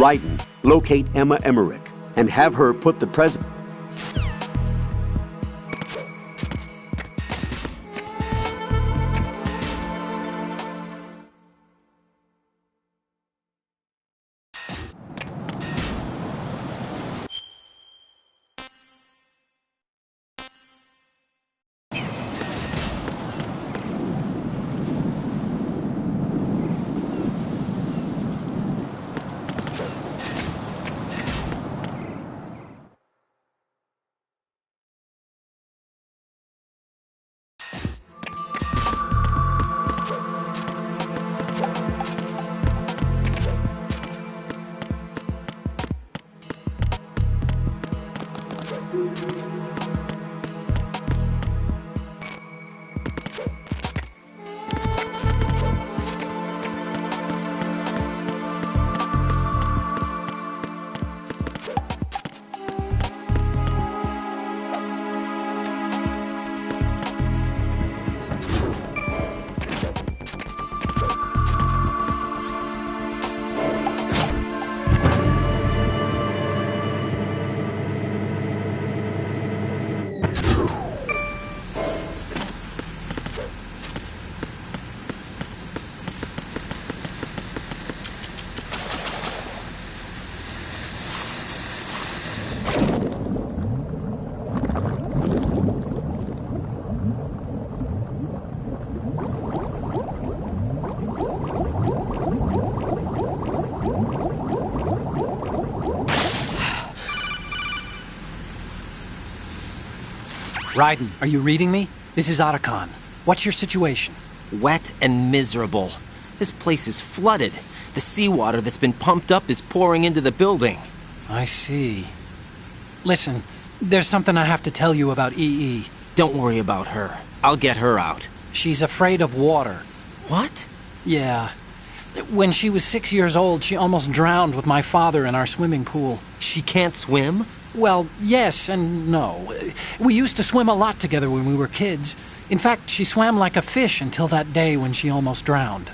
Ryden, locate Emma Emmerich and have her put the president... Ryden, are you reading me? This is Otacon. What's your situation? Wet and miserable. This place is flooded. The seawater that's been pumped up is pouring into the building. I see. Listen, there's something I have to tell you about EE. Don't worry about her. I'll get her out. She's afraid of water. What? Yeah. When she was 6 years old, she almost drowned with my father in our swimming pool. She can't swim? Well, yes and no. We used to swim a lot together when we were kids. In fact, she swam like a fish until that day when she almost drowned.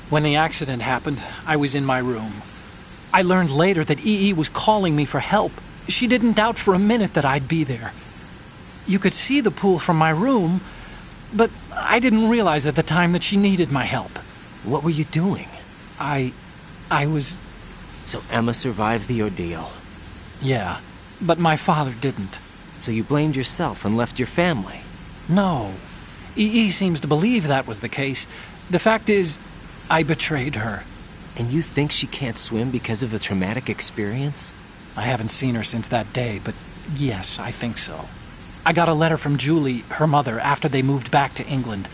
When the accident happened, I was in my room. I learned later that EE was calling me for help. She didn't doubt for a minute that I'd be there. You could see the pool from my room, but I didn't realize at the time that she needed my help. What were you doing? I was... So Emma survived the ordeal. Yeah, but my father didn't. So you blamed yourself and left your family? No. EE seems to believe that was the case. The fact is, I betrayed her. And you think she can't swim because of the traumatic experience? I haven't seen her since that day, but yes, I think so. I got a letter from Julie, her mother, after they moved back to England.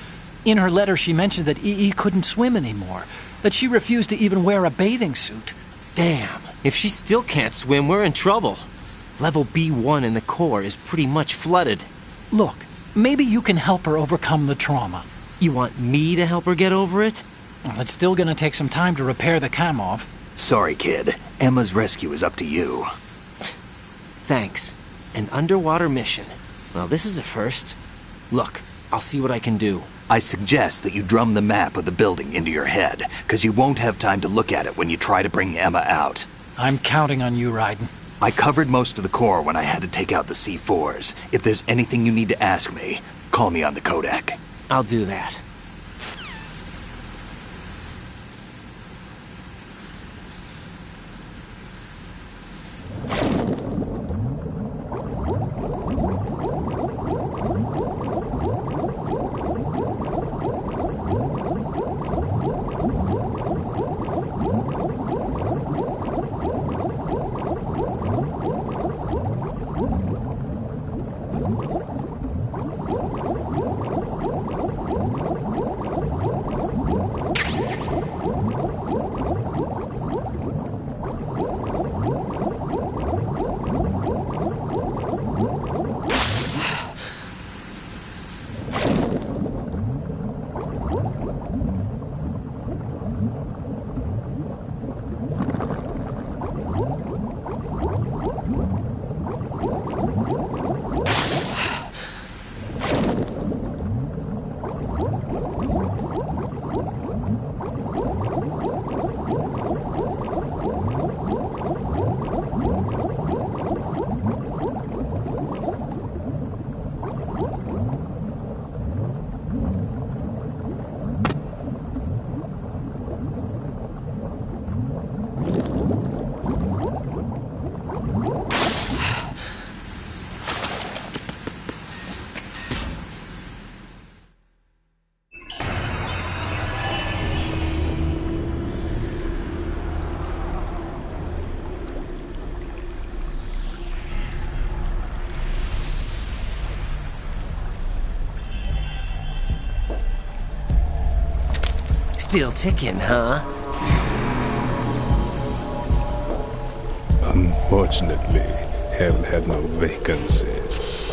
In her letter, she mentioned that EE couldn't swim anymore, that she refused to even wear a bathing suit. Damn, if she still can't swim, we're in trouble. Level B1 in the core is pretty much flooded. Look, maybe you can help her overcome the trauma. You want me to help her get over it? Well, it's still gonna take some time to repair the Kamov. Sorry, kid. Emma's rescue is up to you. Thanks. An underwater mission. Well, this is a first. Look, I'll see what I can do. I suggest that you drum the map of the building into your head, because you won't have time to look at it when you try to bring Emma out. I'm counting on you, Ryden. I covered most of the core when I had to take out the C4s. If there's anything you need to ask me, call me on the codec. I'll do that. Still ticking, huh? Unfortunately, hell had no vacancies.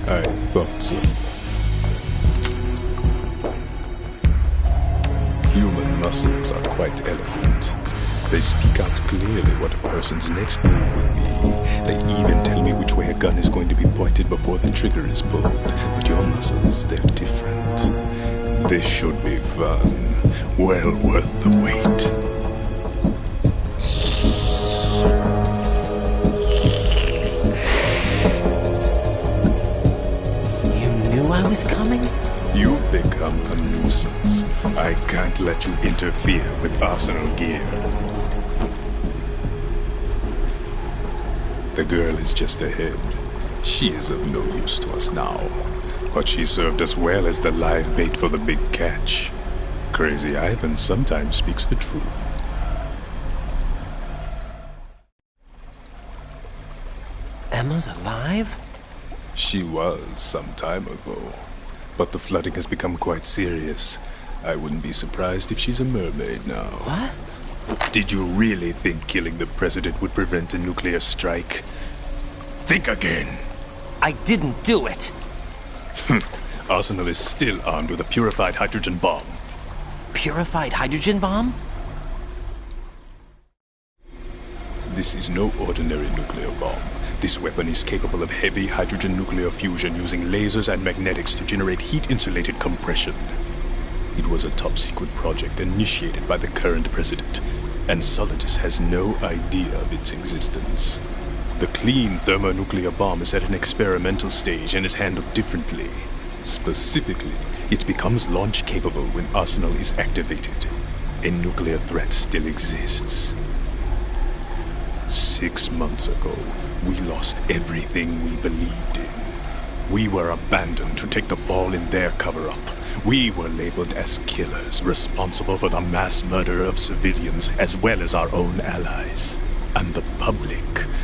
I thought so. Human muscles are quite eloquent. They speak out clearly what a person's next move will be. They even tell me which way a gun is going to be pointed before the trigger is pulled. But your muscles, they're different. This should be fun. Well worth the wait. I was coming? You've become a nuisance. I can't let you interfere with Arsenal gear. The girl is just ahead. She is of no use to us now. But she served us well as the live bait for the big catch. Crazy Ivan sometimes speaks the truth. Emma's alive? She was some time ago. But the flooding has become quite serious. I wouldn't be surprised if she's a mermaid now. What? Did you really think killing the president would prevent a nuclear strike? Think again. I didn't do it. Arsenal is still armed with a purified hydrogen bomb. Purified hydrogen bomb? This is no ordinary nuclear bomb. This weapon is capable of heavy hydrogen nuclear fusion using lasers and magnetics to generate heat-insulated compression. It was a top-secret project initiated by the current president, and Solidus has no idea of its existence. The clean thermonuclear bomb is at an experimental stage and is handled differently. Specifically, it becomes launch-capable when Arsenal is activated. A nuclear threat still exists. 6 months ago, we lost everything we believed in. We were abandoned to take the fall in their cover-up. We were labeled as killers, responsible for the mass murder of civilians as well as our own allies. And the public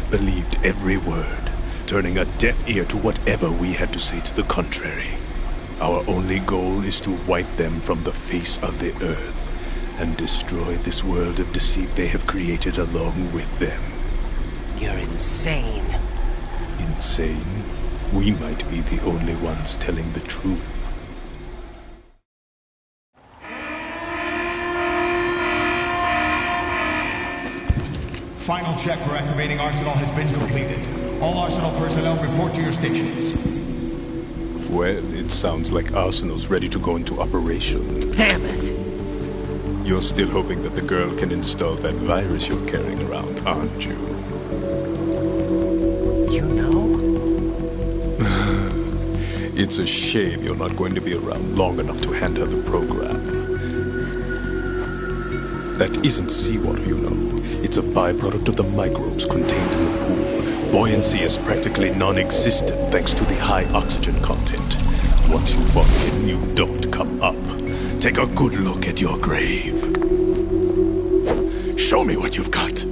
believed every word, turning a deaf ear to whatever we had to say to the contrary. Our only goal is to wipe them from the face of the earth and destroy this world of deceit they have created along with them. You're insane. Insane? We might be the only ones telling the truth. Final check for activating Arsenal has been completed. All Arsenal personnel report to your stations. Well, it sounds like Arsenal's ready to go into operation. Damn it! You're still hoping that the girl can install that virus you're carrying around, aren't you? You know? It's a shame you're not going to be around long enough to hand her the program. That isn't seawater, you know. It's a byproduct of the microbes contained in the pool. Buoyancy is practically non-existent thanks to the high oxygen content. Once you fall in, you don't come up. Take a good look at your grave. Show me what you've got.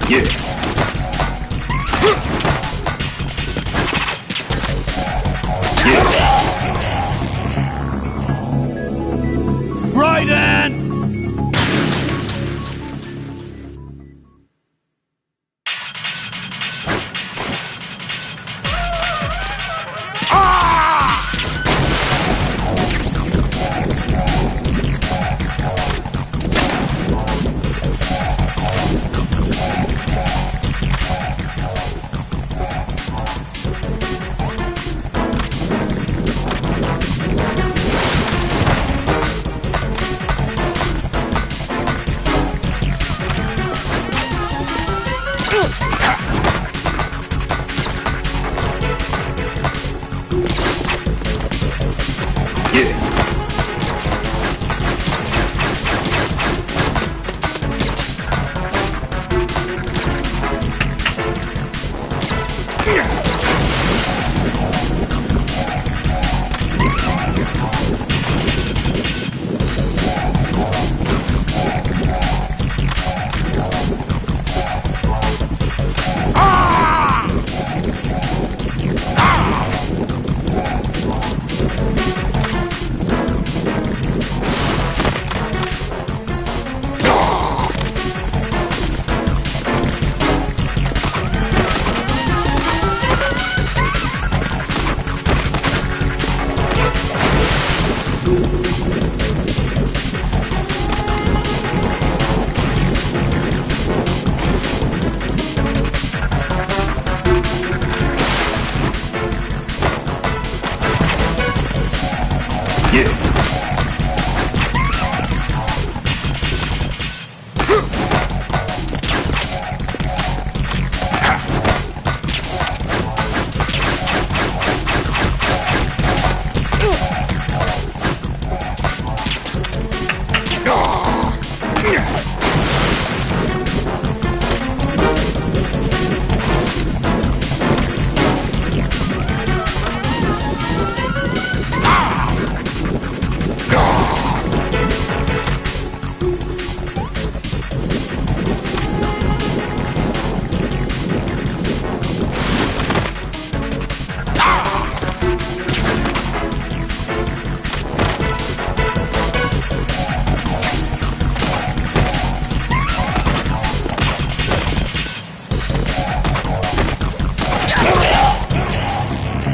Yeah. Raiden!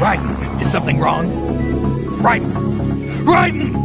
Raiden, is something wrong? Raiden! Raiden!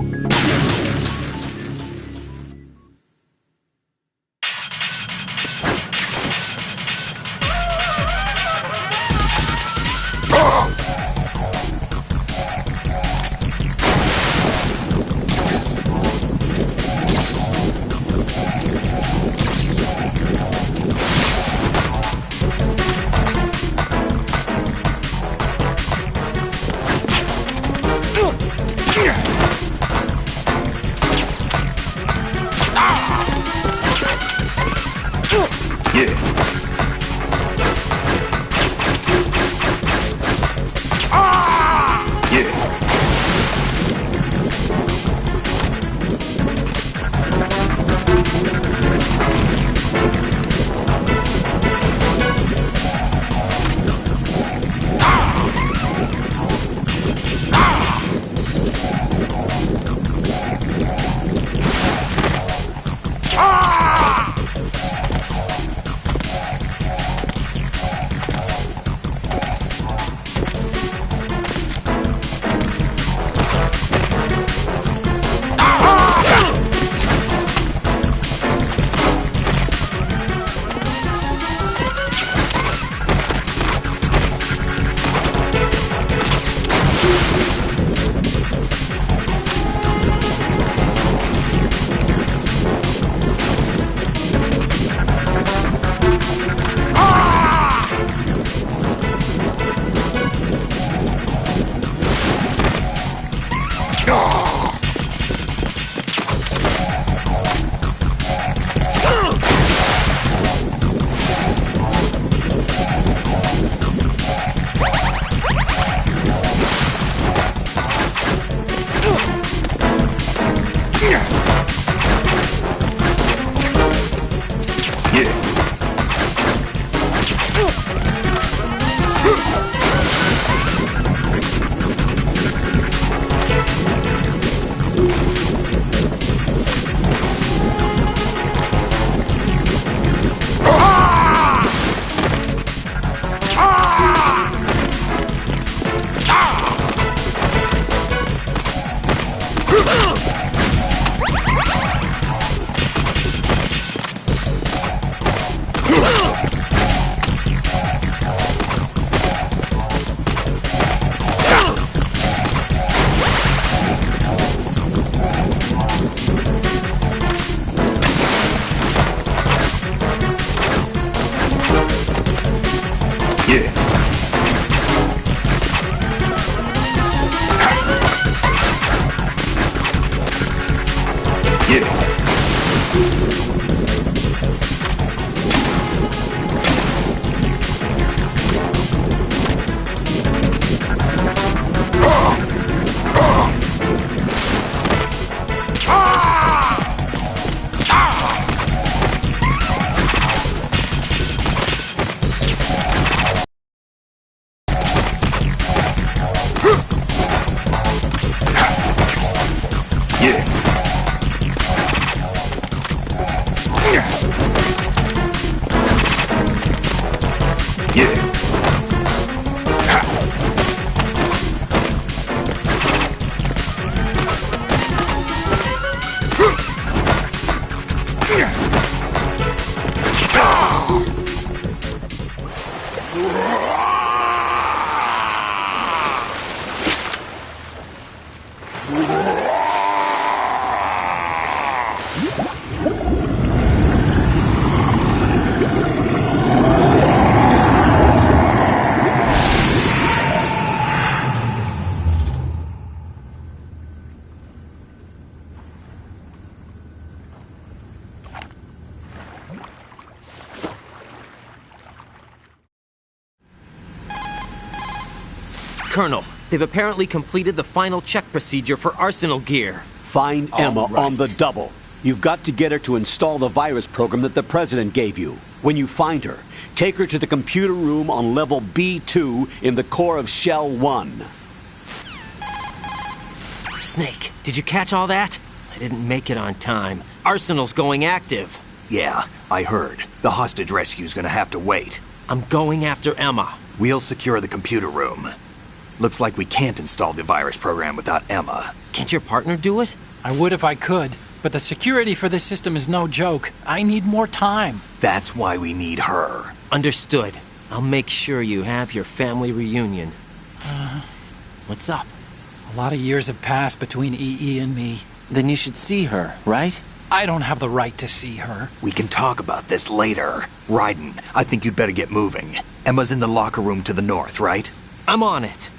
Yeah. Colonel, they've apparently completed the final check procedure for arsenal gear. Find Emma on the double. You've got to get her to install the virus program that the President gave you. When you find her, take her to the computer room on level B2 in the core of Shell 1. Snake, did you catch all that? I didn't make it on time. Arsenal's going active. Yeah, I heard. The hostage rescue's gonna have to wait. I'm going after Emma. We'll secure the computer room. Looks like we can't install the virus program without Emma. Can't your partner do it? I would if I could, but the security for this system is no joke. I need more time. That's why we need her. Understood. I'll make sure you have your family reunion. What's up? A lot of years have passed between EE and me. Then you should see her, right? I don't have the right to see her. We can talk about this later. Raiden, I think you'd better get moving. Emma's in the locker room to the north, right? I'm on it.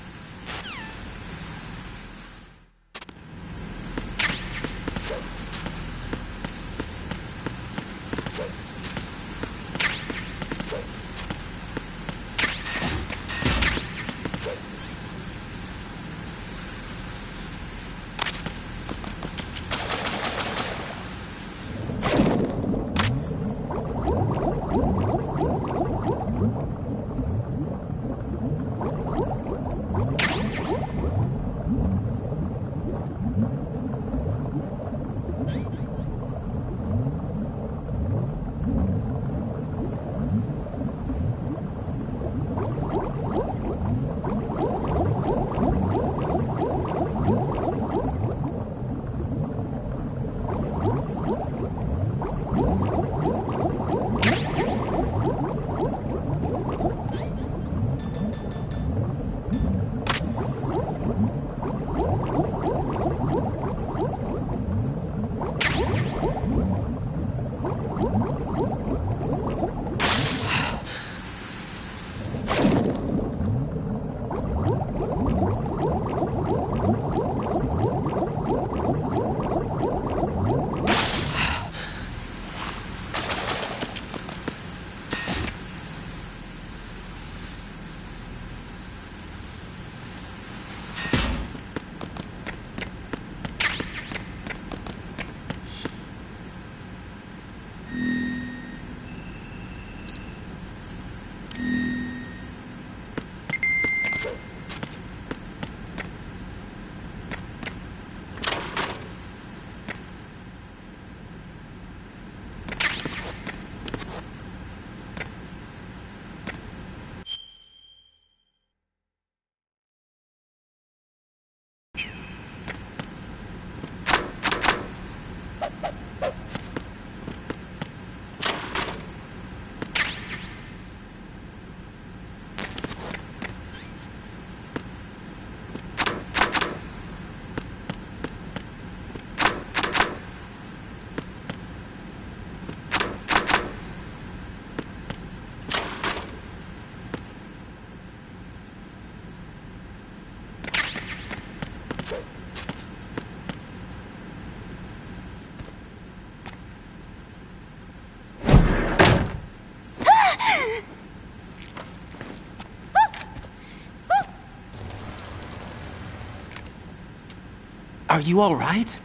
Are you all right?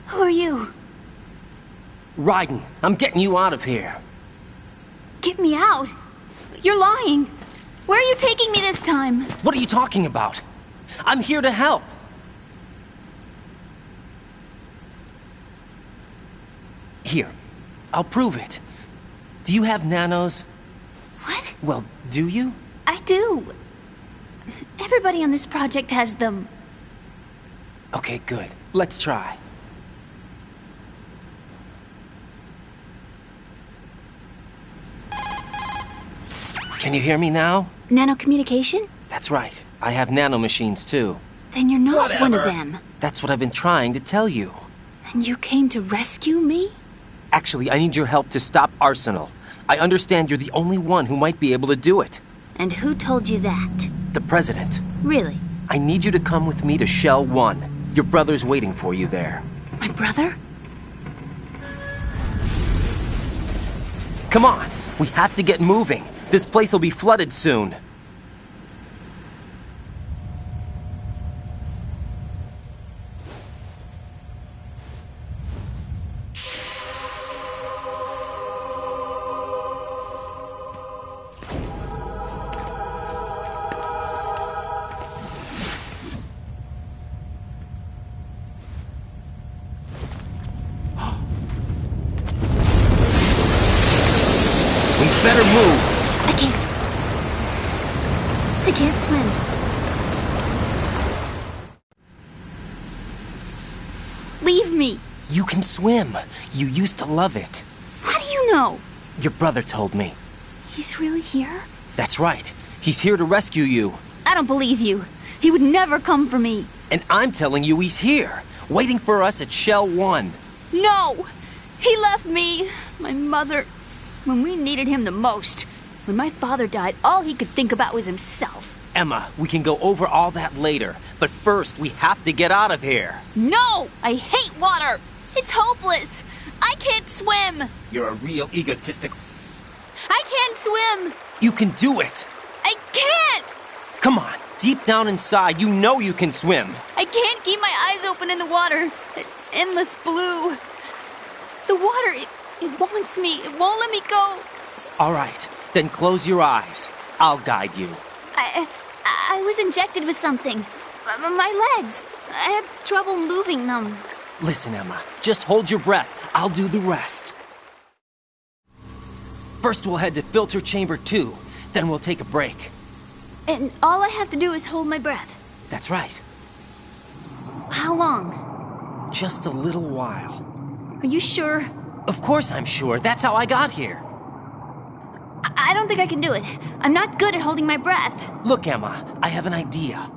Who are you? Raiden, I'm getting you out of here. Get me out. You're lying. Where are you taking me this time? What are you talking about? I'm here to help. Here, I'll prove it. Do you have nanos? What? Well, do you? I do. Everybody on this project has them. Okay, good. Let's try. Can you hear me now? Nanocommunication? That's right. I have nanomachines too. Then you're not one of them. That's what I've been trying to tell you. And you came to rescue me? Actually, I need your help to stop Arsenal. I understand you're the only one who might be able to do it. And who told you that? The President. Really? I need you to come with me to Shell 1. Your brother's waiting for you there. My brother? Come on! We have to get moving. This place will be flooded soon. We better move! I can't swim. Leave me. You can swim. You used to love it. How do you know? Your brother told me. He's really here? That's right. He's here to rescue you. I don't believe you. He would never come for me. And I'm telling you he's here, waiting for us at Shell 1. No! He left me, my mother, when we needed him the most. When my father died, all he could think about was himself. Emma, we can go over all that later, but first we have to get out of here. No! I hate water! It's hopeless! I can't swim! You're a real egotistical... I can't swim! You can do it! I can't! Come on, deep down inside, you know you can swim. I can't keep my eyes open in the water. Endless blue. The water, it wants me. It won't let me go. All right, then close your eyes. I'll guide you. I was injected with something. My legs. I have trouble moving them. Listen, Emma, just hold your breath. I'll do the rest. First we'll head to filter chamber 2, then we'll take a break. And all I have to do is hold my breath. That's right. How long? Just a little while. Are you sure? Of course I'm sure. That's how I got here. I don't think I can do it. I'm not good at holding my breath. Look, Emma, I have an idea.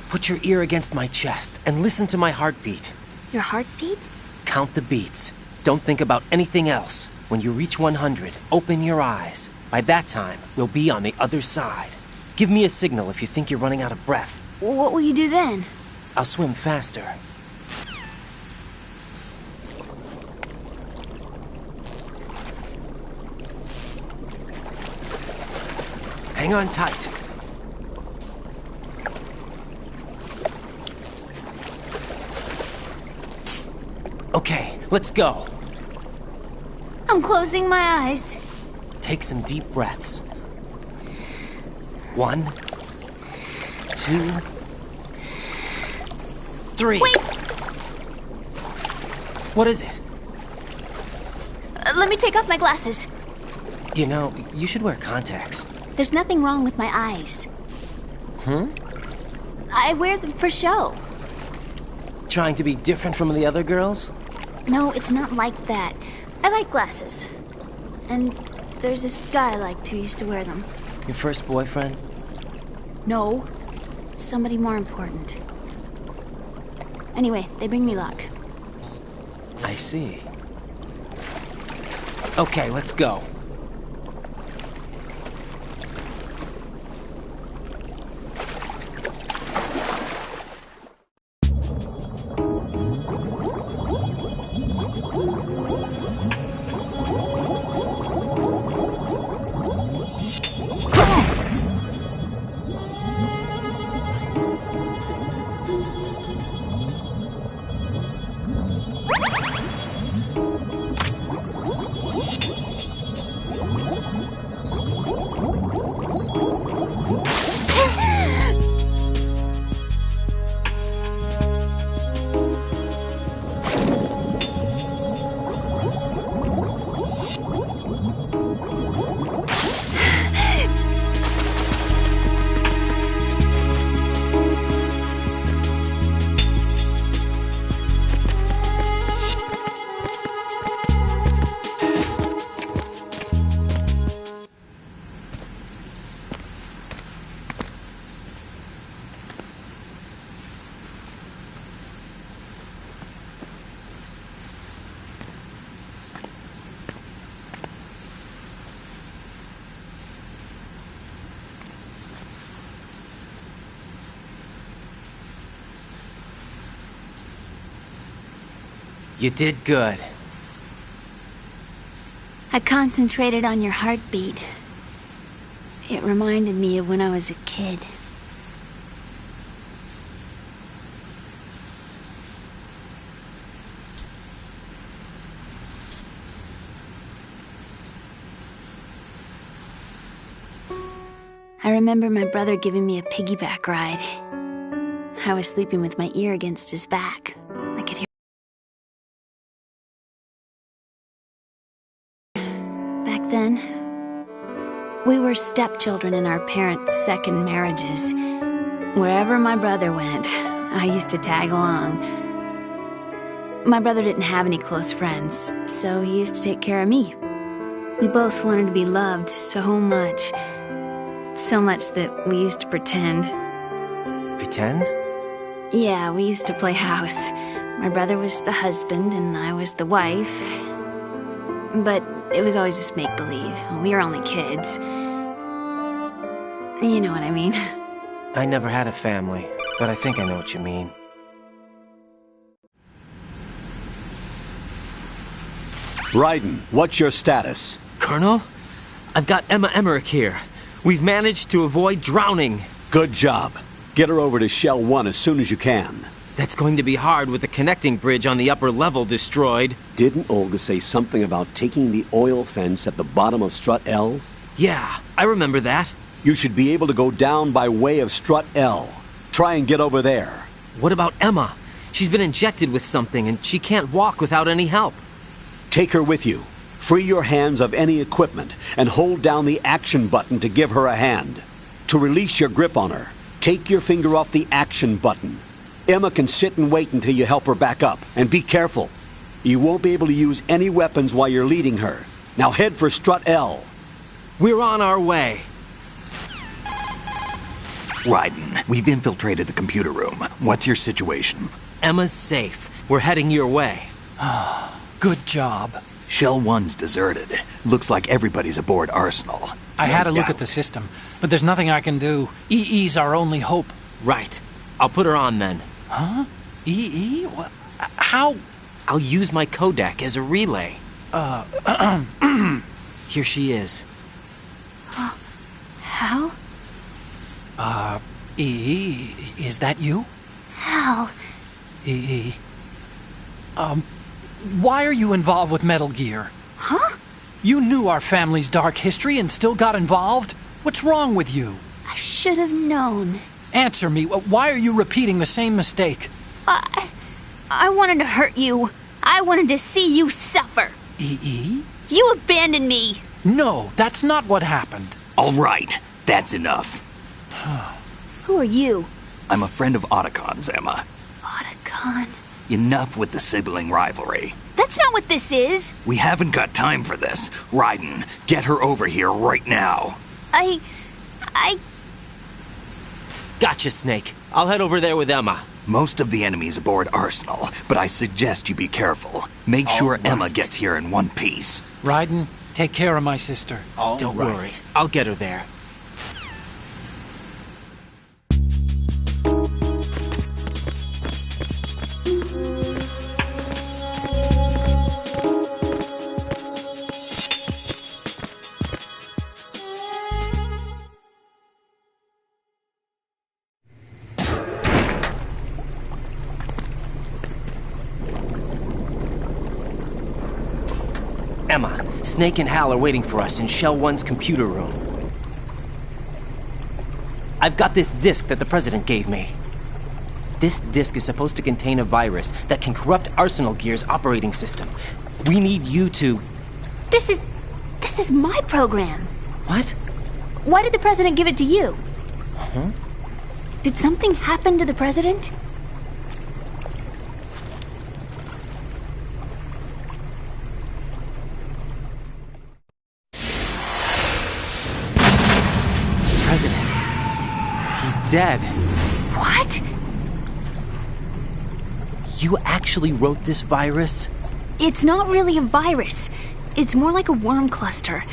Put your ear against my chest and listen to my heartbeat. Your heartbeat? Count the beats. Don't think about anything else. When you reach 100, open your eyes. By that time, we'll be on the other side. Give me a signal if you think you're running out of breath. What will you do then? I'll swim faster. Hang on tight. Okay, let's go. I'm closing my eyes. Take some deep breaths. 1, 2, 3. Wait! What is it? Let me take off my glasses. You know, you should wear contacts. There's nothing wrong with my eyes. I wear them for show. Trying to be different from the other girls? No, it's not like that. I like glasses. And there's this guy I liked who used to wear them. Your first boyfriend? No, somebody more important. Anyway, they bring me luck. I see. Okay, let's go. You did good. I concentrated on your heartbeat. It reminded me of when I was a kid. I remember my brother giving me a piggyback ride. I was sleeping with my ear against his back. I could hear. Back then, we were stepchildren in our parents' second marriages. Wherever my brother went, I used to tag along. My brother didn't have any close friends, so he used to take care of me. We both wanted to be loved so much. So much that we used to pretend. Pretend? Yeah, we used to play house. My brother was the husband and I was the wife. But it was always just make-believe. We were only kids. You know what I mean. I never had a family, but I think I know what you mean. Raiden, what's your status? Colonel? I've got Emma Emmerich here. We've managed to avoid drowning. Good job. Get her over to Shell 1 as soon as you can. That's going to be hard with the connecting bridge on the upper level destroyed. Didn't Olga say something about taking the oil fence at the bottom of Strut L? Yeah, I remember that. You should be able to go down by way of Strut L. Try and get over there. What about Emma? She's been injected with something and she can't walk without any help. Take her with you. Free your hands of any equipment and hold down the action button to give her a hand. To release your grip on her, take your finger off the action button. Emma can sit and wait until you help her back up. And be careful. You won't be able to use any weapons while you're leading her. Now head for Strut L. We're on our way. Raiden, we've infiltrated the computer room. What's your situation? Emma's safe. We're heading your way. Good job. Shell 1's deserted. Looks like everybody's aboard Arsenal. I had a look Yeah. at the system, but there's nothing I can do. EE's our only hope. Right. I'll put her on then. Huh? EE? What? How? I'll use my Kodak as a relay. Here she is. How? EE, is that you? How? EE. Why are you involved with Metal Gear? Huh? You knew our family's dark history and still got involved? What's wrong with you? I should have known. Answer me. Why are you repeating the same mistake? I wanted to hurt you. I wanted to see you suffer. EE? You abandoned me. No, that's not what happened. All right, that's enough. Who are you? I'm a friend of Otacon's, Emma. Otacon. Enough with the sibling rivalry. That's not what this is. We haven't got time for this. Raiden, get her over here right now. I... Gotcha, Snake. I'll head over there with Emma. Most of the enemy's aboard Arsenal, but I suggest you be careful. Make sure Emma gets here in one piece. Raiden, take care of my sister. Don't worry. I'll get her there. Emma, Snake and Hal are waiting for us in Shell 1's computer room. I've got this disk that the President gave me. This disk is supposed to contain a virus that can corrupt Arsenal Gear's operating system. We need you to... This is my program. What? Why did the President give it to you? Huh? Did something happen to the President? President. He's dead. What? You actually wrote this virus? It's not really a virus. It's more like a worm cluster.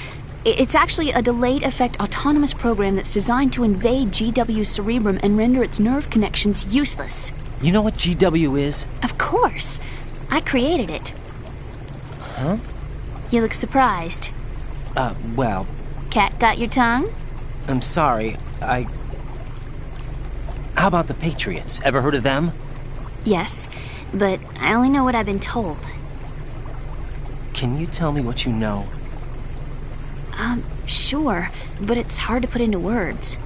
It's actually a delayed effect autonomous program that's designed to invade GW's cerebrum and render its nerve connections useless. You know what GW is? Of course. I created it. Huh? You look surprised. Well... Cat got your tongue? I'm sorry, How about the Patriots? Ever heard of them? Yes, but I only know what I've been told. Can you tell me what you know? Sure, but it's hard to put into words.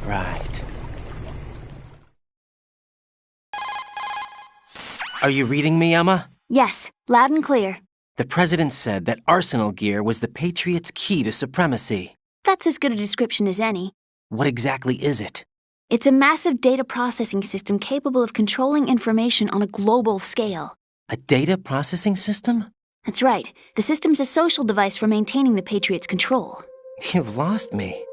Right. Are you reading me, Emma? Yes, loud and clear. The President said that Arsenal Gear was the Patriots' key to supremacy. That's as good a description as any. What exactly is it? It's a massive data processing system capable of controlling information on a global scale. A data processing system? That's right. The system's a social device for maintaining the Patriots' control. You've lost me.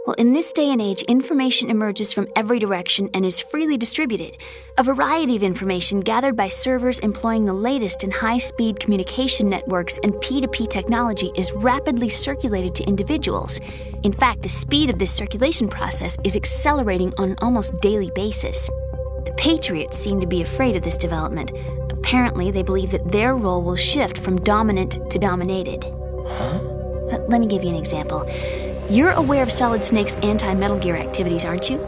Well, in this day and age, information emerges from every direction and is freely distributed. A variety of information gathered by servers employing the latest in high-speed communication networks and P2P technology is rapidly circulated to individuals. In fact, the speed of this circulation process is accelerating on an almost daily basis. The Patriots seem to be afraid of this development. Apparently, they believe that their role will shift from dominant to dominated. Huh? Let me give you an example. You're aware of Solid Snake's anti-Metal Gear activities, aren't you?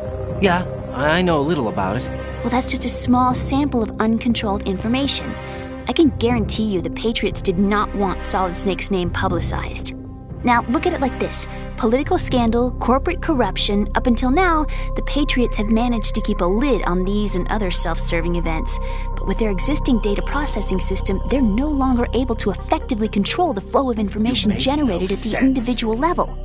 Yeah, I know a little about it. Well, that's just a small sample of uncontrolled information. I can guarantee you the Patriots did not want Solid Snake's name publicized. Now, look at it like this. Political scandal, corporate corruption, up until now, the Patriots have managed to keep a lid on these and other self-serving events. But with their existing data processing system, they're no longer able to effectively control the flow of information generated at the individual level.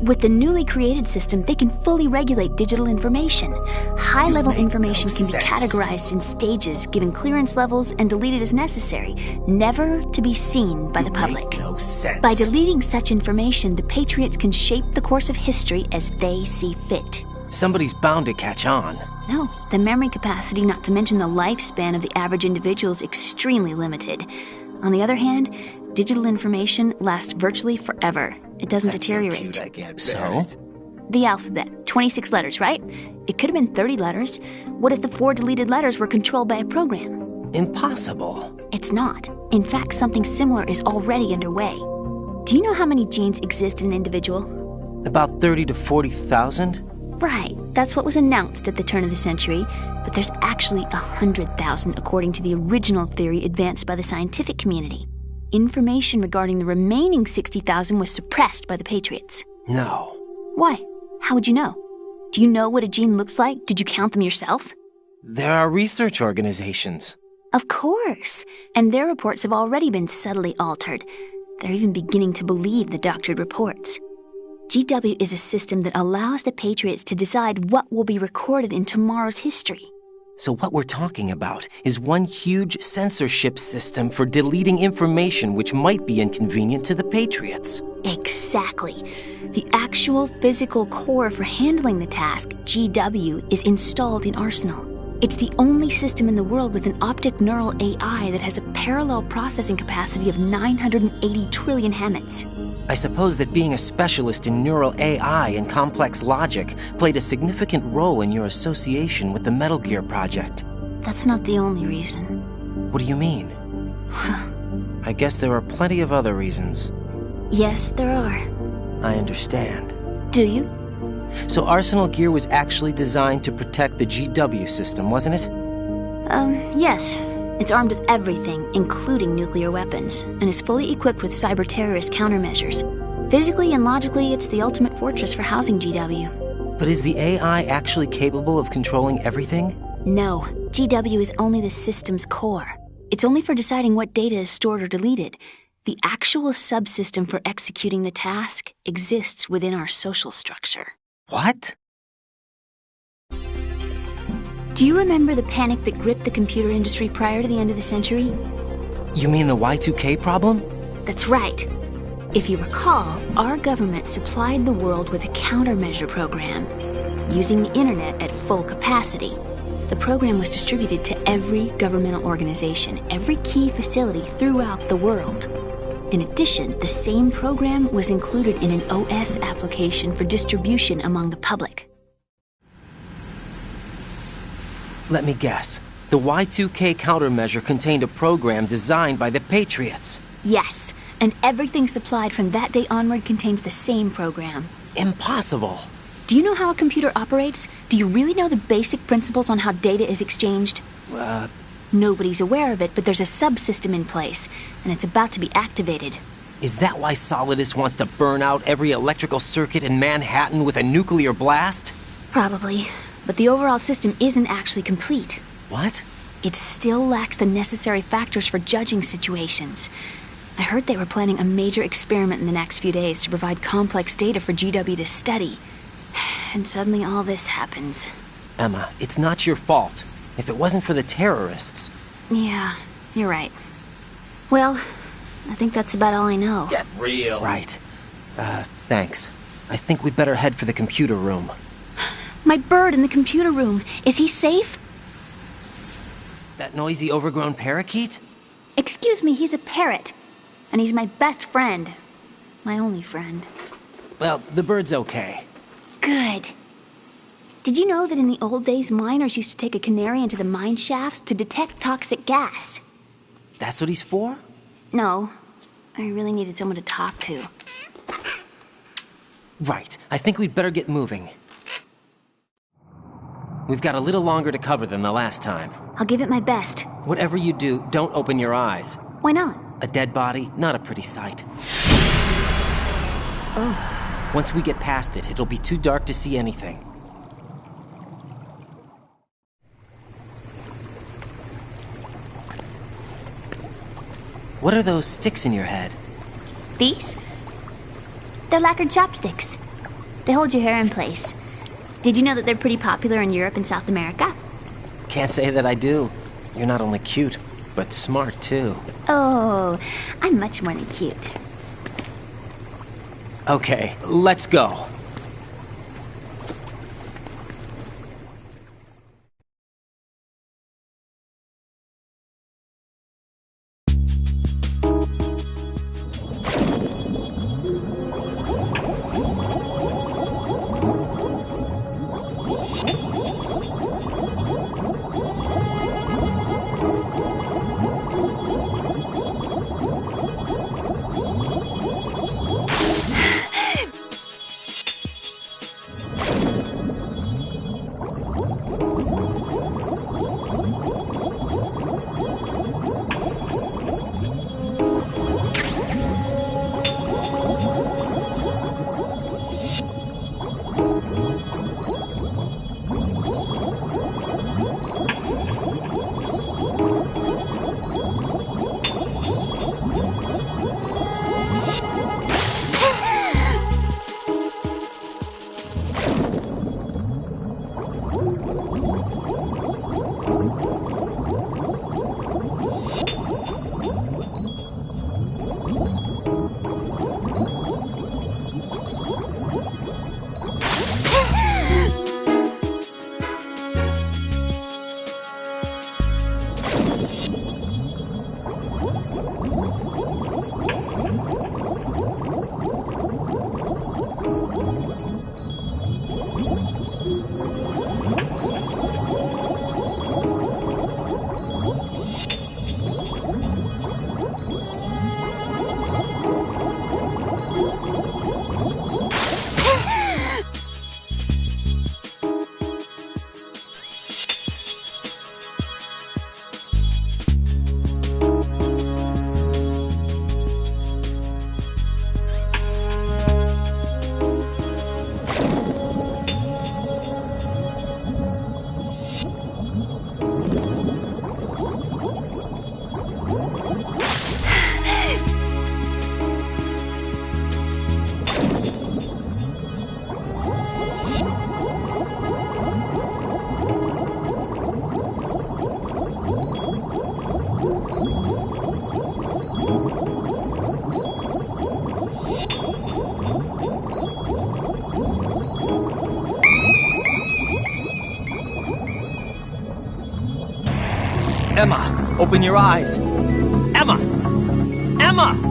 With the newly created system, they can fully regulate digital information. High-level information can be categorized in stages, given clearance levels, and deleted as necessary, never to be seen by the public. By deleting such information, the Patriots can shape the course of history as they see fit. Somebody's bound to catch on. No, the memory capacity, not to mention the lifespan of the average individual, is extremely limited. On the other hand, digital information lasts virtually forever. It doesn't deteriorate. So? The alphabet, 26 letters, right? It could have been 30 letters. What if the 4 deleted letters were controlled by a program? Impossible. It's not. In fact, something similar is already underway. Do you know how many genes exist in an individual? About 30 to 40,000? Right. That's what was announced at the turn of the century. But there's actually 100,000 according to the original theory advanced by the scientific community. Information regarding the remaining 60,000 was suppressed by the Patriots. No. Why? How would you know? Do you know what a gene looks like? Did you count them yourself? There are research organizations. Of course. And their reports have already been subtly altered. They're even beginning to believe the doctored reports. GW is a system that allows the Patriots to decide what will be recorded in tomorrow's history. So what we're talking about is one huge censorship system for deleting information which might be inconvenient to the Patriots. Exactly. The actual physical core for handling the task, GW, is installed in Arsenal. It's the only system in the world with an optic neural AI that has a parallel processing capacity of 980 trillion Hammets. I suppose that being a specialist in neural AI and complex logic played a significant role in your association with the Metal Gear project. That's not the only reason. What do you mean? I guess there are plenty of other reasons. Yes, there are. I understand. Do you? So Arsenal Gear was actually designed to protect the GW system, wasn't it? Yes. It's armed with everything, including nuclear weapons, and is fully equipped with cyber-terrorist countermeasures. Physically and logically, it's the ultimate fortress for housing GW. But is the AI actually capable of controlling everything? No, GW is only the system's core. It's only for deciding what data is stored or deleted. The actual subsystem for executing the task exists within our social structure. What? Do you remember the panic that gripped the computer industry prior to the end of the century? You mean the Y2K problem? That's right. If you recall, our government supplied the world with a countermeasure program, using the internet at full capacity. The program was distributed to every governmental organization, every key facility throughout the world. In addition, the same program was included in an OS application for distribution among the public. Let me guess. The Y2K countermeasure contained a program designed by the Patriots. Yes, and everything supplied from that day onward contains the same program. Impossible. Do you know how a computer operates? Do you really know the basic principles on how data is exchanged? Nobody's aware of it, but there's a subsystem in place, and it's about to be activated. Is that why Solidus wants to burn out every electrical circuit in Manhattan with a nuclear blast? Probably, but the overall system isn't actually complete. What? It still lacks the necessary factors for judging situations. I heard they were planning a major experiment in the next few days to provide complex data for GW to study. And suddenly all this happens. Emma, it's not your fault. If it wasn't for the terrorists... Yeah, you're right. Well, I think that's about all I know. Get real. Right. Thanks. I think we'd better head for the computer room. My bird in the computer room. Is he safe? That noisy, overgrown parakeet? Excuse me, he's a parrot. And he's my best friend. My only friend. Well, the bird's okay. Good. Did you know that in the old days, miners used to take a canary into the mine shafts to detect toxic gas? That's what he's for? No. I really needed someone to talk to. Right. I think we'd better get moving. We've got a little longer to cover than the last time. I'll give it my best. Whatever you do, don't open your eyes. Why not? A dead body, not a pretty sight. Oh. Once we get past it, it'll be too dark to see anything. What are those sticks in your head? These? They're lacquered chopsticks. They hold your hair in place. Did you know that they're pretty popular in Europe and South America? Can't say that I do. You're not only cute, but smart too. Oh, I'm much more than cute. Okay, let's go. Open your eyes. Emma! Emma!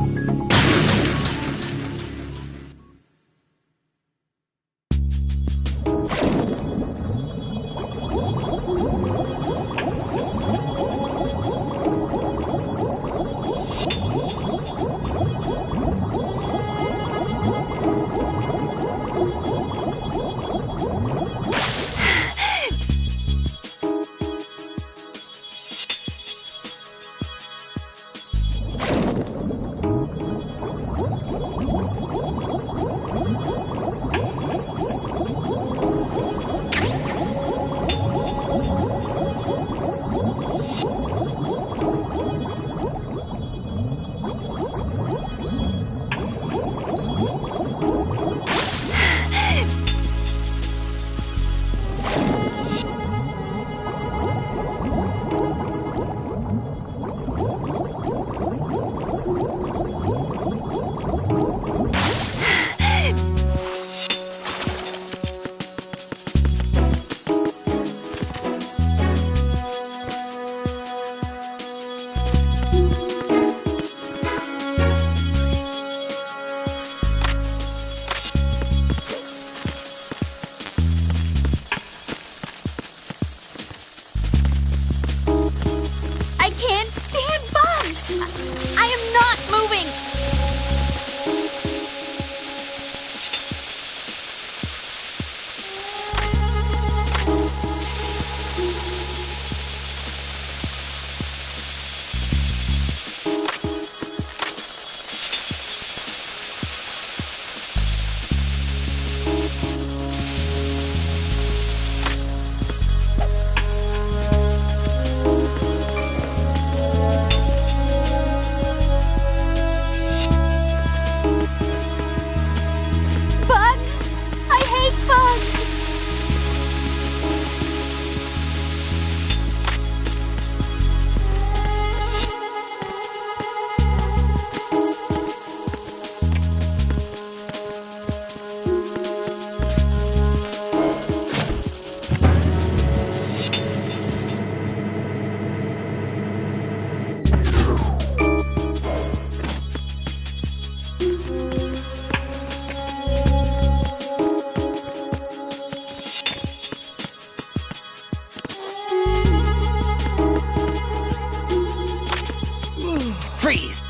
Freeze!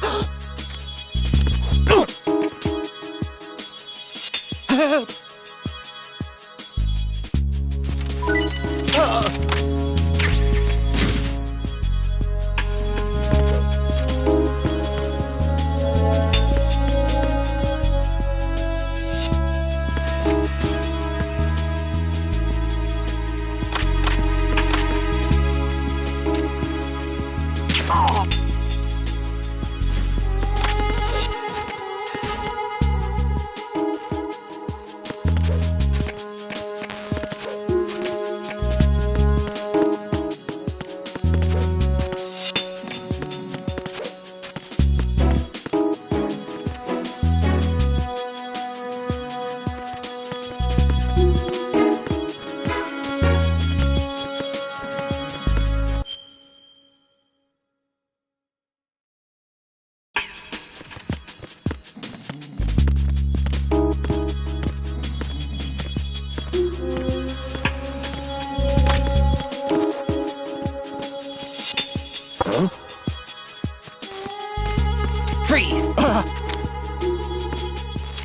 Freeze!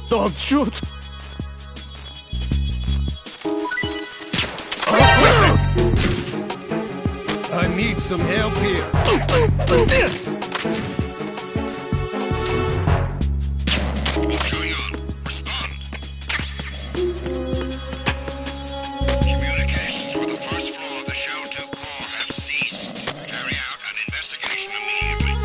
Don't shoot! I need some help here. What's going on? Respond. Communications with the first floor of the Shell 2 core have ceased. Carry out an investigation immediately.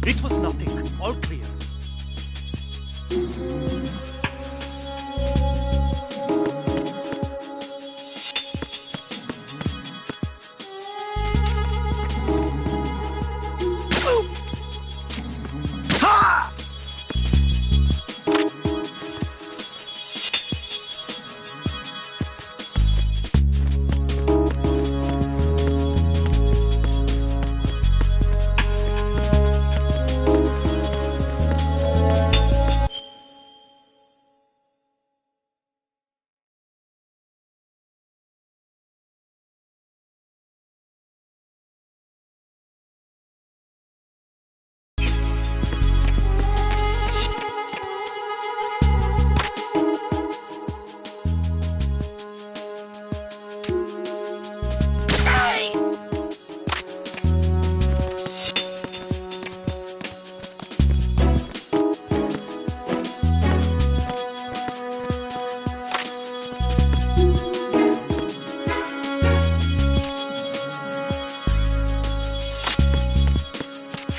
It was nothing. All clear.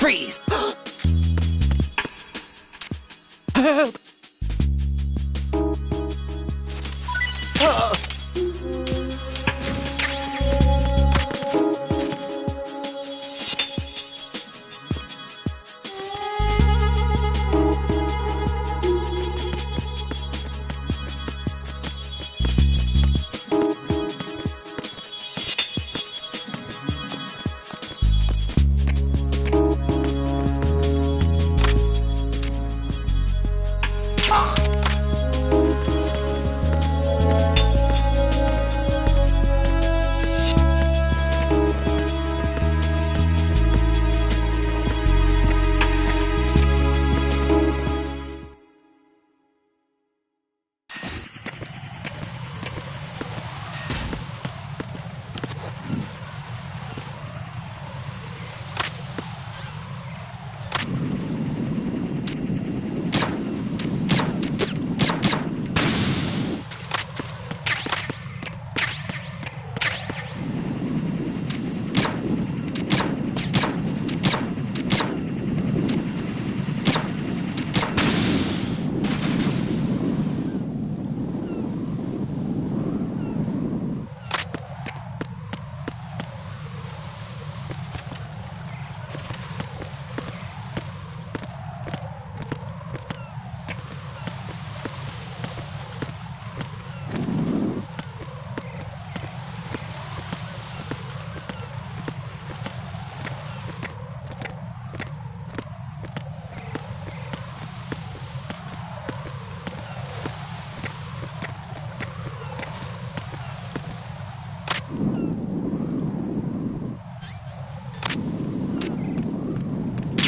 Freeze!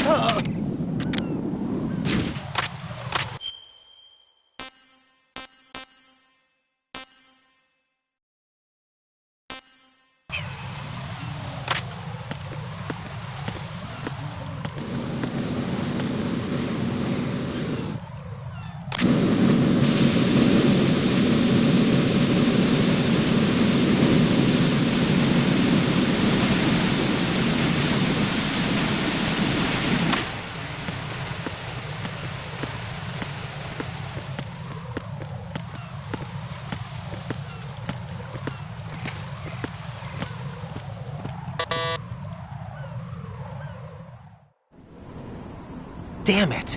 Help! Damn it!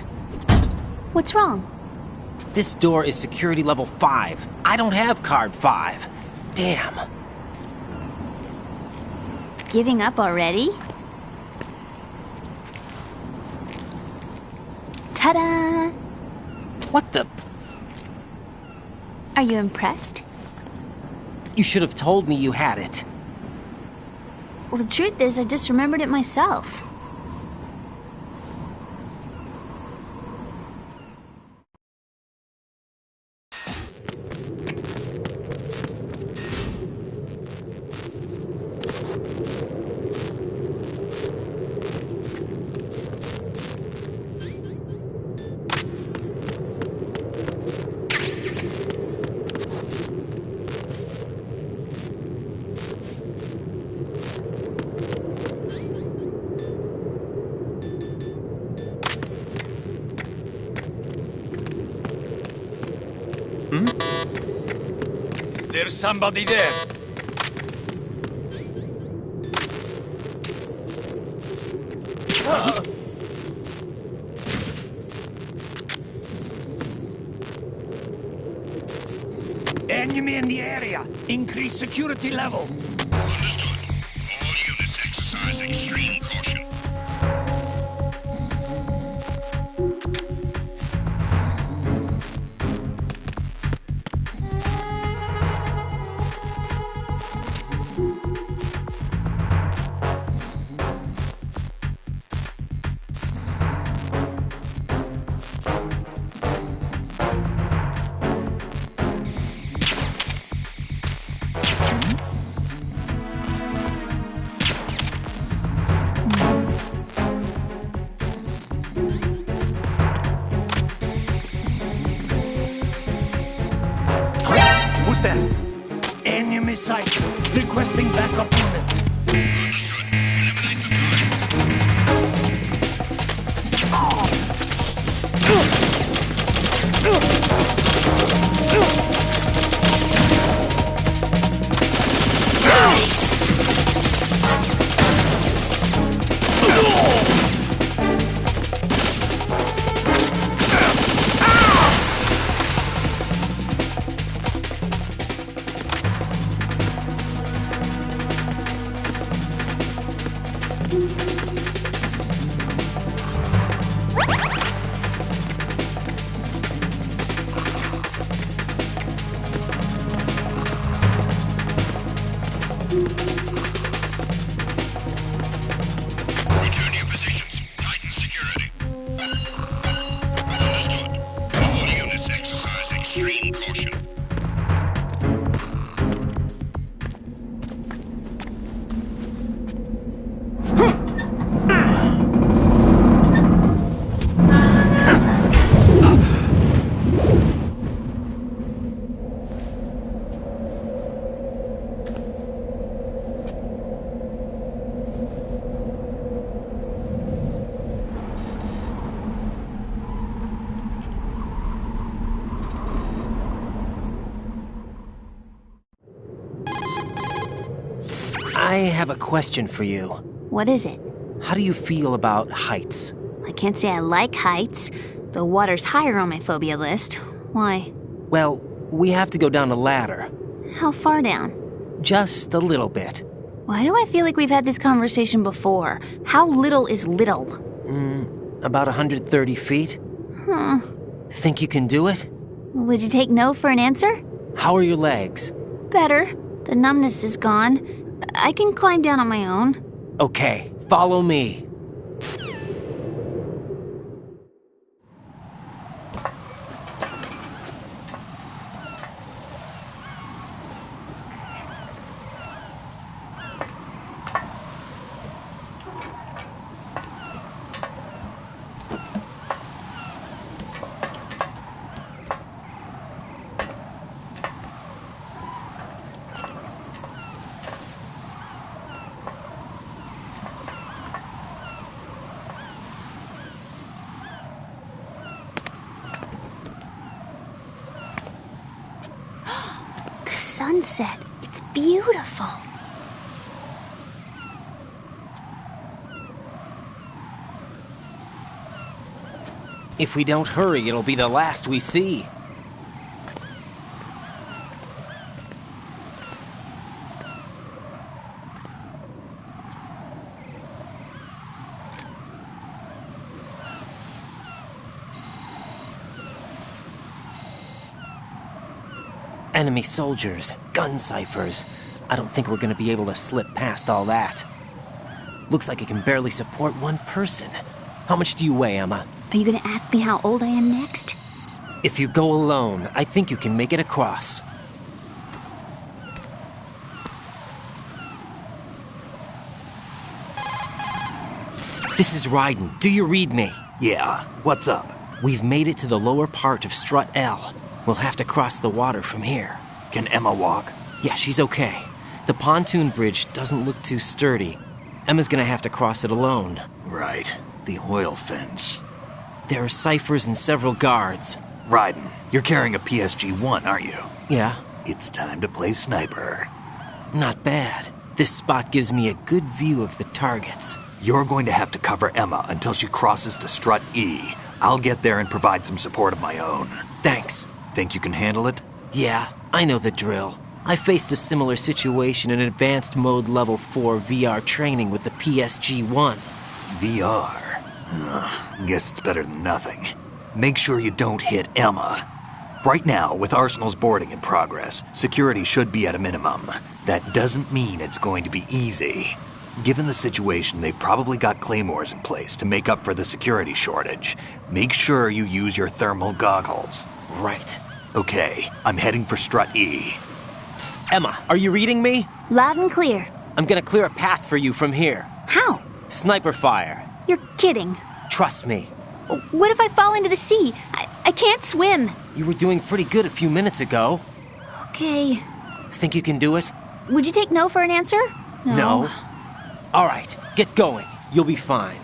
What's wrong? This door is security level 5. I don't have card 5. Damn. Giving up already? Ta-da! What the? Are you impressed? You should have told me you had it. Well, the truth is, I just remembered it myself. There's somebody there. Enemy in the area. Increase security level. Understood. All units exercise extreme caution. Who's that? Enemy sight. Requesting backup unit. Understood. Eliminate the target. Return to your positions. Tighten security. Understood. All units exercise extreme caution. I have a question for you. What is it? How do you feel about heights? I can't say I like heights. The water's higher on my phobia list. Why? Well, we have to go down a ladder. How far down? Just a little bit. Why do I feel like we've had this conversation before? How little is little? About 130 feet. Think you can do it? Would you take no for an answer? How are your legs? Better. The numbness is gone. I can climb down on my own. Okay, follow me. Sunset. It's beautiful. If we don't hurry, it'll be the last we see. Enemy soldiers, gun ciphers. I don't think we're gonna be able to slip past all that. Looks like it can barely support one person. How much do you weigh, Emma? Are you gonna ask me how old I am next? If you go alone, I think you can make it across. This is Ryden. Do you read me? Yeah, what's up? We've made it to the lower part of Strut L. We'll have to cross the water from here. Can Emma walk? Yeah, she's okay. The pontoon bridge doesn't look too sturdy. Emma's gonna have to cross it alone. Right. The oil fence. There are ciphers and several guards. Raiden, you're carrying a PSG-1, aren't you? Yeah, It's time to play sniper. not bad. This spot gives me a good view of the targets. You're going to have to cover Emma until she crosses to strut E. I'll get there and provide some support of my own. Thanks. Think you can handle it? Yeah, I know the drill. I faced a similar situation in advanced mode level 4 VR training with the PSG-1. VR? Guess it's better than nothing. Make sure you don't hit Emma. Right now, with Arsenal's boarding in progress, security should be at a minimum. That doesn't mean it's going to be easy. Given the situation, they've probably got claymores in place to make up for the security shortage. Make sure you use your thermal goggles. Right. Okay, I'm heading for strut E. Emma, are you reading me? Loud and clear. I'm gonna clear a path for you from here. How? Sniper fire. You're kidding. Trust me. What if I fall into the sea? I can't swim. You were doing pretty good a few minutes ago. Okay. Think you can do it? Would you take no for an answer? No. All right, get going. You'll be fine.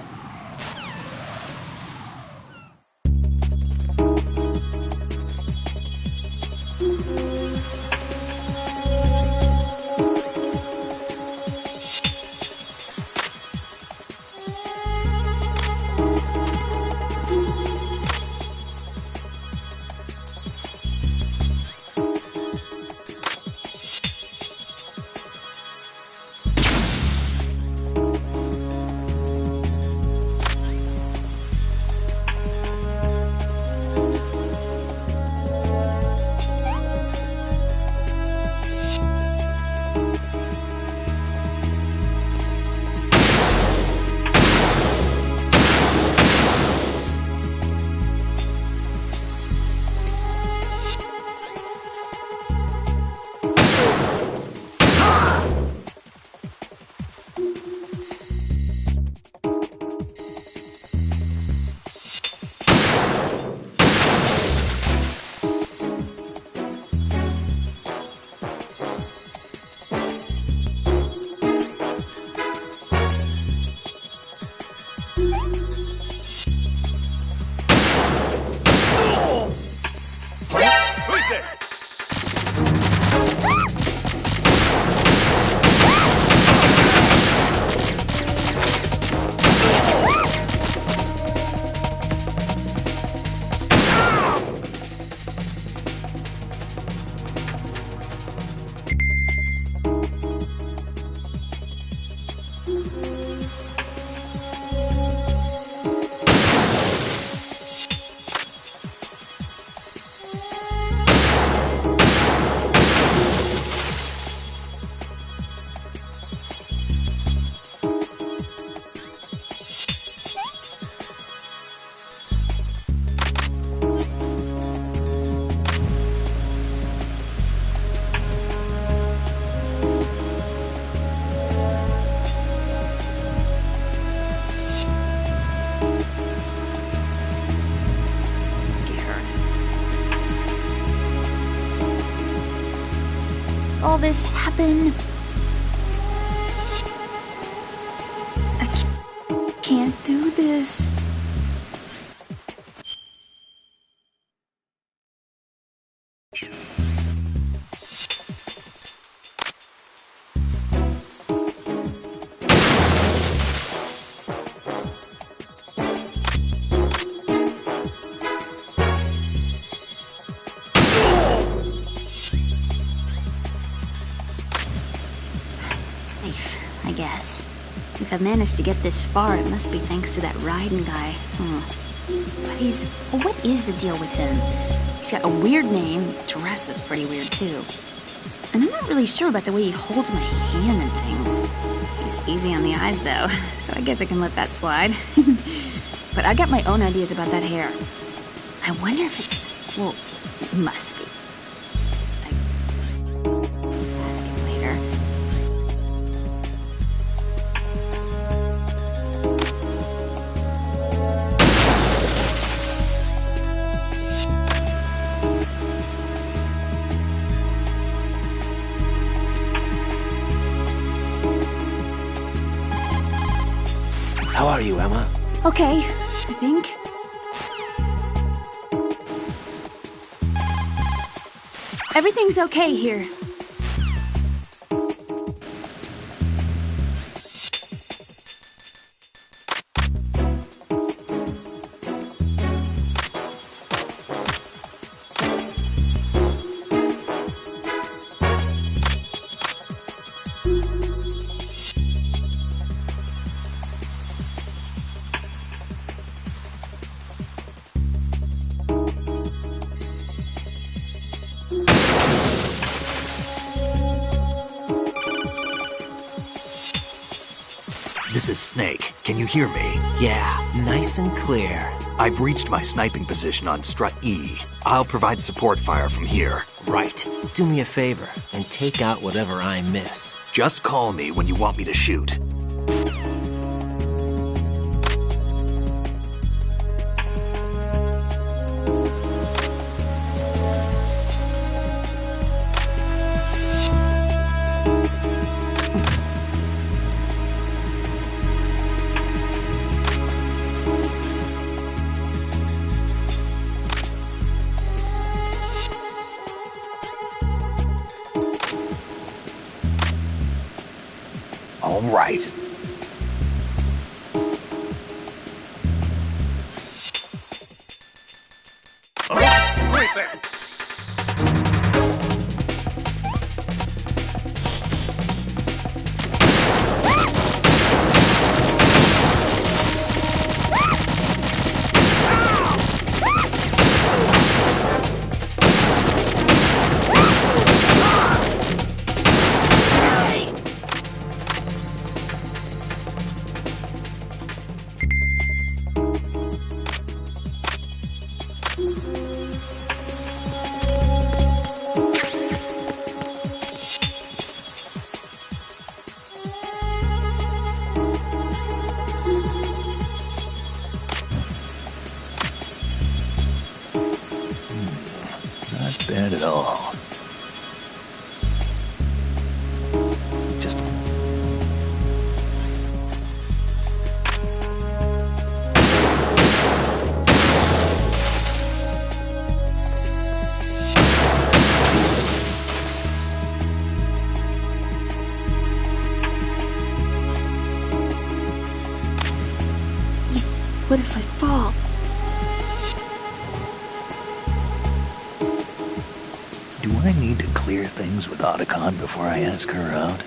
All this happen? I can't do this. I guess. If I've managed to get this far, it must be thanks to that Raiden guy. But what is the deal with him? He's got a weird name, dresses pretty weird too. And I'm not really sure about the way he holds my hand and things. He's easy on the eyes though, so I guess I can let that slide. But I got my own ideas about that hair. I wonder if it's, well, it must be. I'll ask him later. How are you, Emma? Okay, I think. Everything's okay here. This is Snake. Can you hear me? Yeah, nice and clear. I've reached my sniping position on Strut E. I'll provide support fire from here. Right. Do me a favor and take out whatever I miss. Just call me when you want me to shoot. All right. Who is there? Not bad at all. Just... What if I fall? Do I need to clear things with Otacon before I ask her out?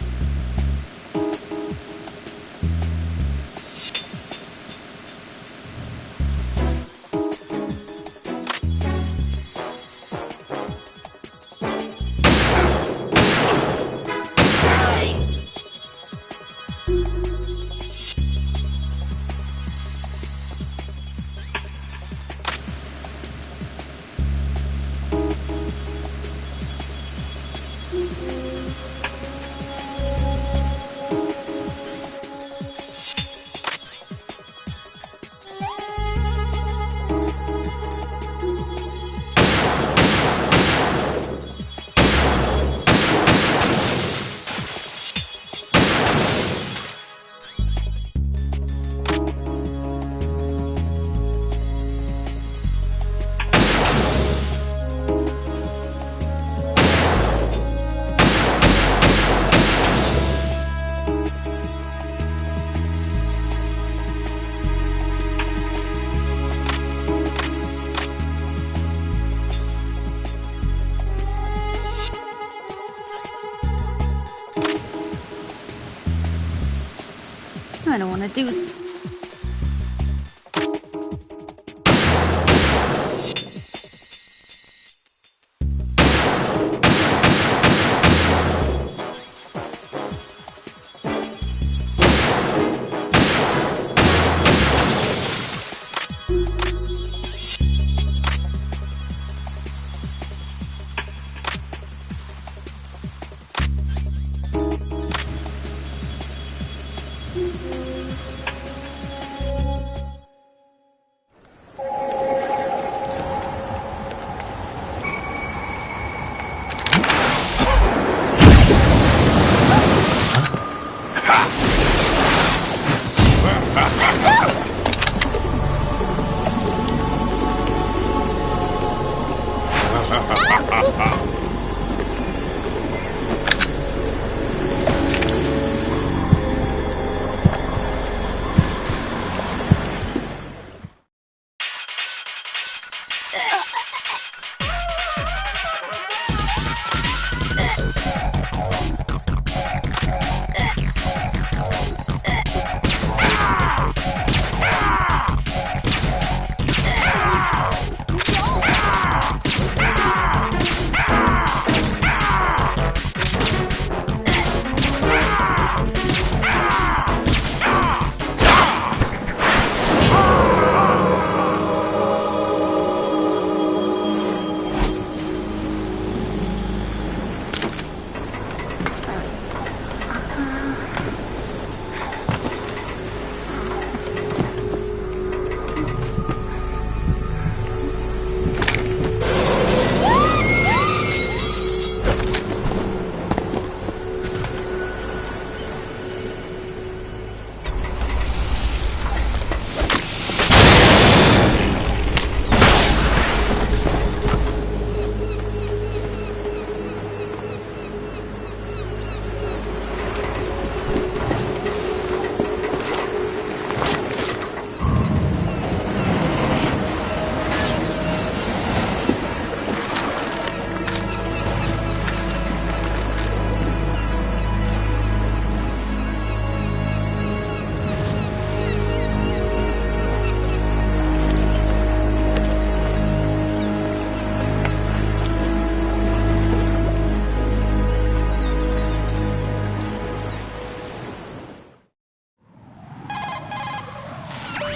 I don't want to do...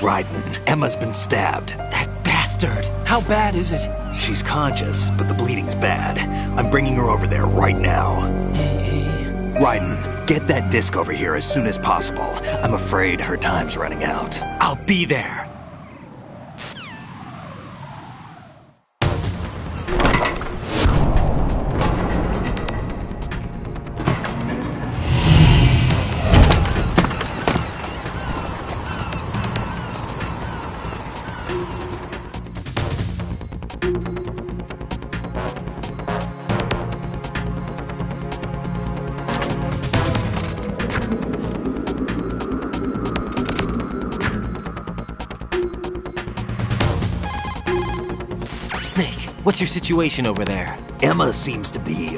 Raiden, Emma's been stabbed. That bastard! How bad is it? She's conscious, but the bleeding's bad. I'm bringing her over there right now. Raiden, get that disc over here as soon as possible. I'm afraid her time's running out. I'll be there. Snake, what's your situation over there? Emma seems to be,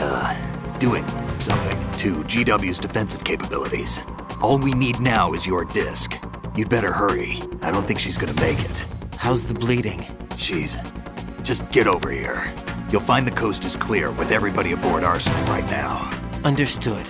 doing something to GW's defensive capabilities. All we need now is your disc. You'd better hurry. I don't think she's gonna make it. How's the bleeding? Just get over here. You'll find the coast is clear with everybody aboard Arsenal right now. Understood.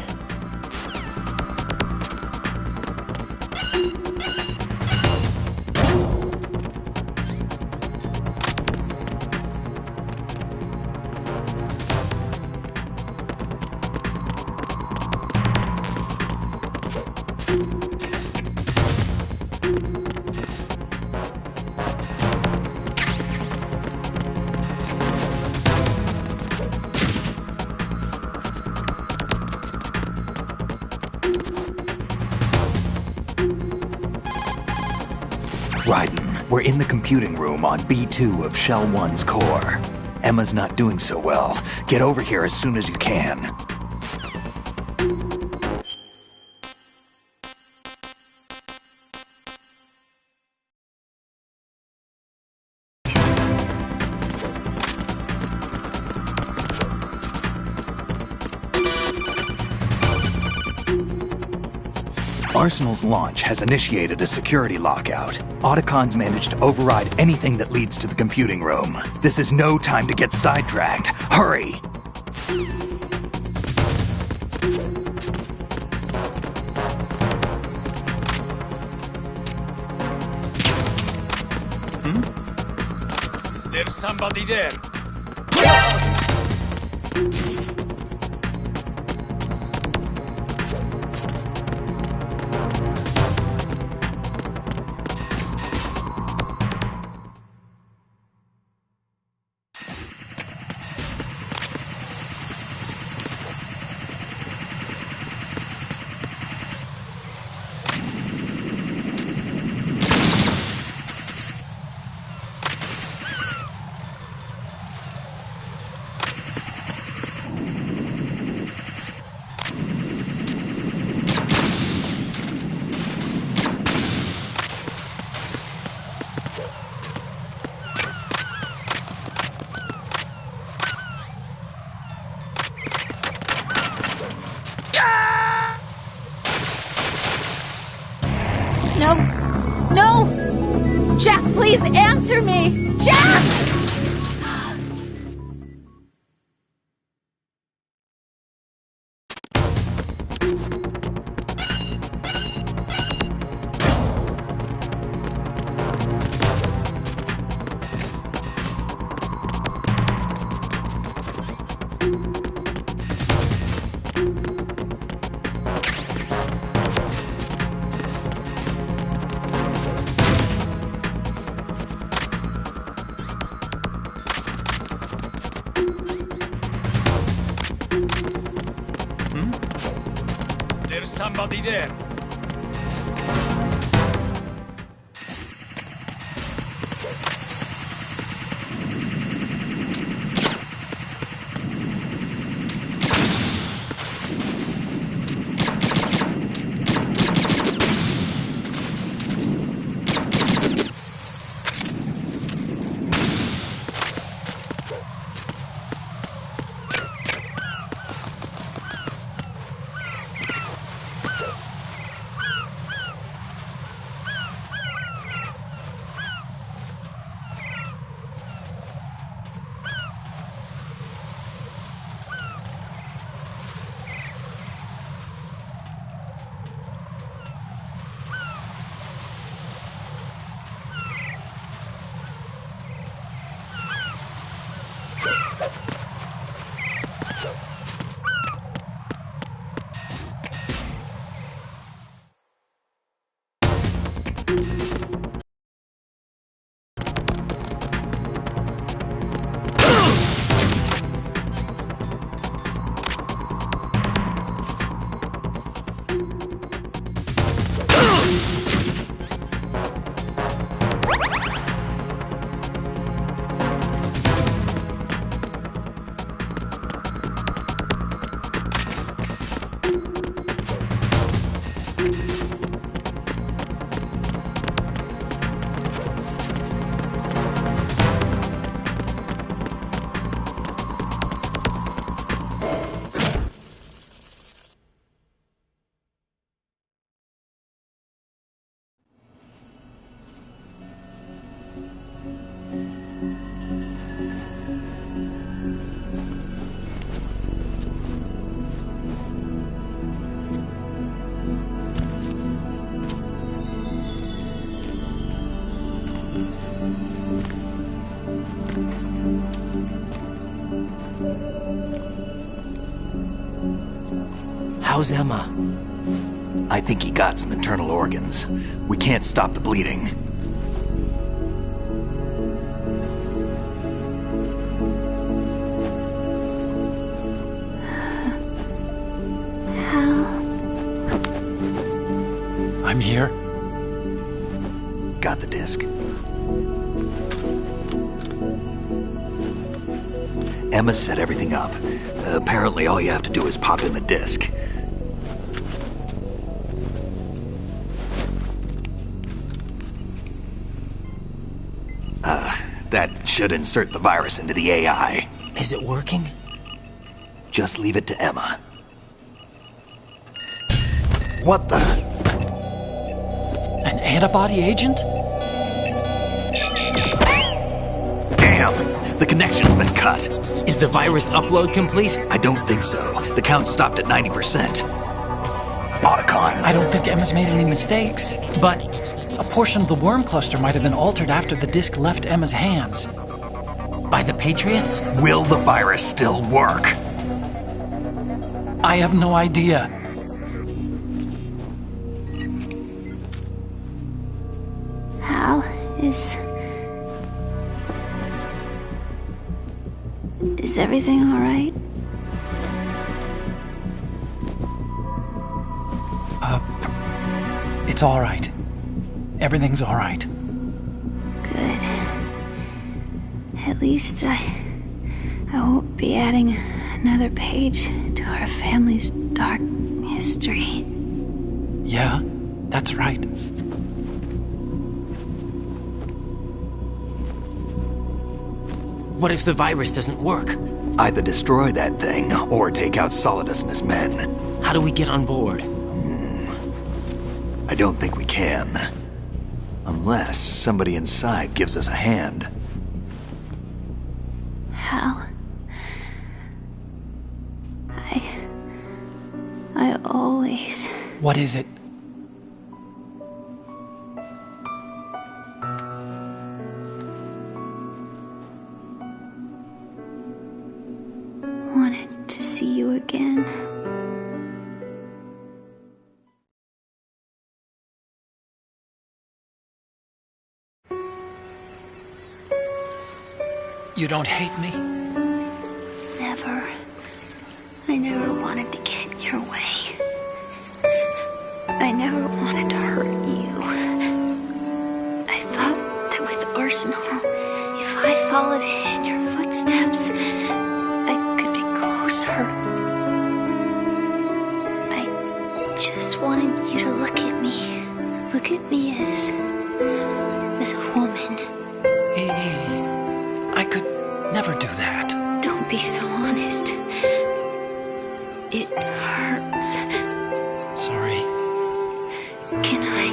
Raiden, we're in the computing room on B2 of Shell 1's core. Emma's not doing so well. Get over here as soon as you can. Arsenal's launch has initiated a security lockout. Otacons managed to override anything that leads to the computing room. This is no time to get sidetracked. Hurry! There's somebody there. Answer me! Jack! There's somebody there. How's Emma? I think he got some internal organs. We can't stop the bleeding. I'm here. Got the disc. Emma set everything up. Apparently all you have to do is pop in the disc. That should insert the virus into the AI. Is it working? Just leave it to Emma. What the? An antibody agent? Damn! The connection's been cut. Is the virus upload complete? I don't think so. The count stopped at 90%. Otacon. I don't think Emma's made any mistakes. But a portion of the worm cluster might have been altered after the disc left Emma's hands. by the Patriots? Will the virus still work? I have no idea. Hal, is everything all right? It's all right. Everything's all right. Good. At least I won't be adding another page to our family's dark history. Yeah, that's right. What if the virus doesn't work? Either destroy that thing, or take out Solidus and his men. How do we get on board? I don't think we can. Unless somebody inside gives us a hand. Hal. I always... What is it? wanted to see you again. You don't hate me? Never. I never wanted to get in your way. I never wanted to hurt you. I thought that with Arsenal, if I followed in your footsteps, I could be closer. I just wanted you to look at me. Look at me as a woman. I could never do that. Don't be so honest. It hurts. Sorry. Can I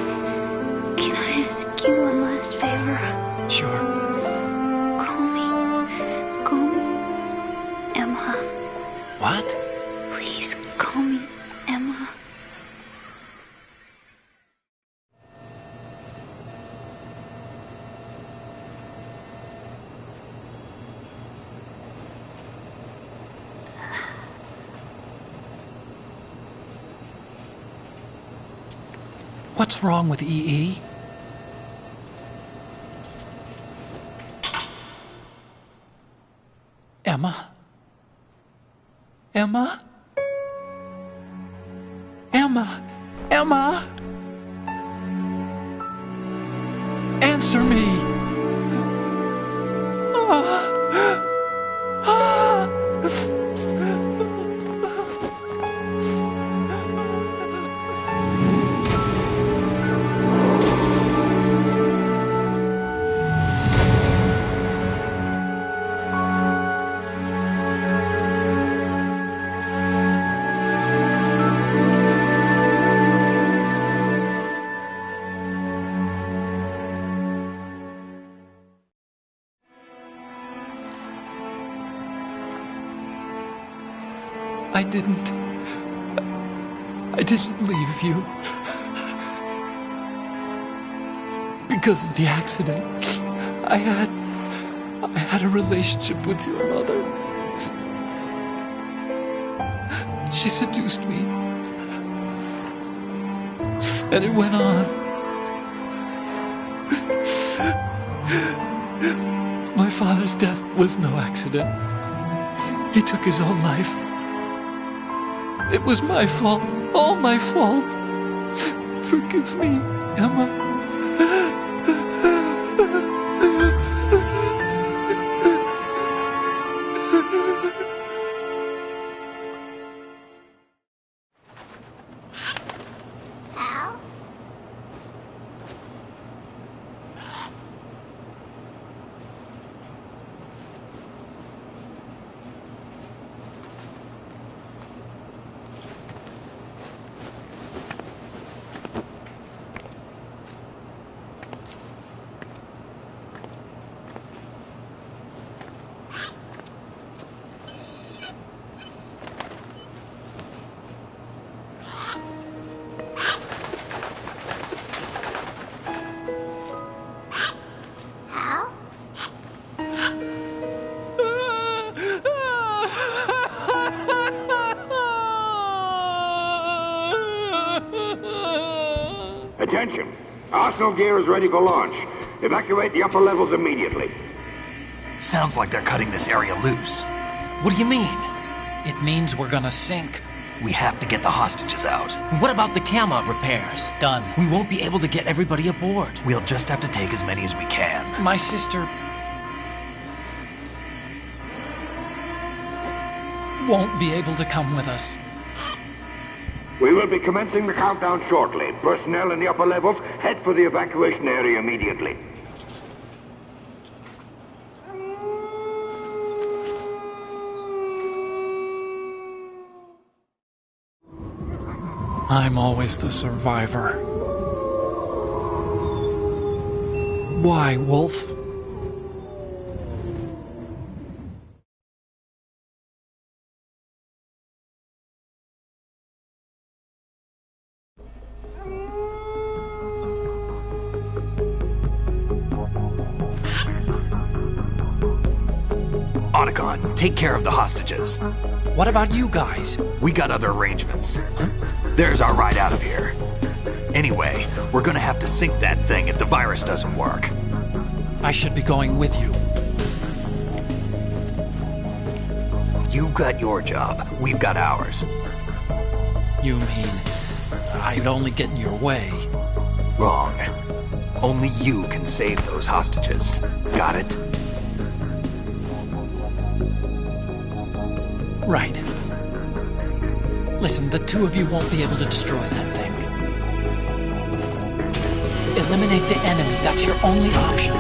ask you one last favor? Sure. Call me Emma. What? Please call me Emma. What's wrong with EE? Emma? Emma? Emma? Emma? Answer me! I didn't leave you. Because of the accident, I had a relationship with your mother. She seduced me. And it went on. My father's death was no accident. He took his own life. It was my fault, all my fault. Forgive me, Emma. Attention! Arsenal gear is ready for launch. Evacuate the upper levels immediately. Sounds like they're cutting this area loose. What do you mean? It means we're gonna sink. We have to get the hostages out. What about the camera repairs? Done. We won't be able to get everybody aboard. We'll just have to take as many as we can. My sister won't be able to come with us. We will be commencing the countdown shortly. Personnel in the upper levels, head for the evacuation area immediately. I'm always the survivor. Why, Wolf? Otacon, take care of the hostages. What about you guys? We got other arrangements. There's our ride out of here. Anyway, we're gonna have to sink that thing if the virus doesn't work. I should be going with you. You've got your job, we've got ours. You mean I'd only get in your way? Wrong. Only you can save those hostages. Got it? Right. Listen, the two of you won't be able to destroy that thing. Eliminate the enemy. That's your only option.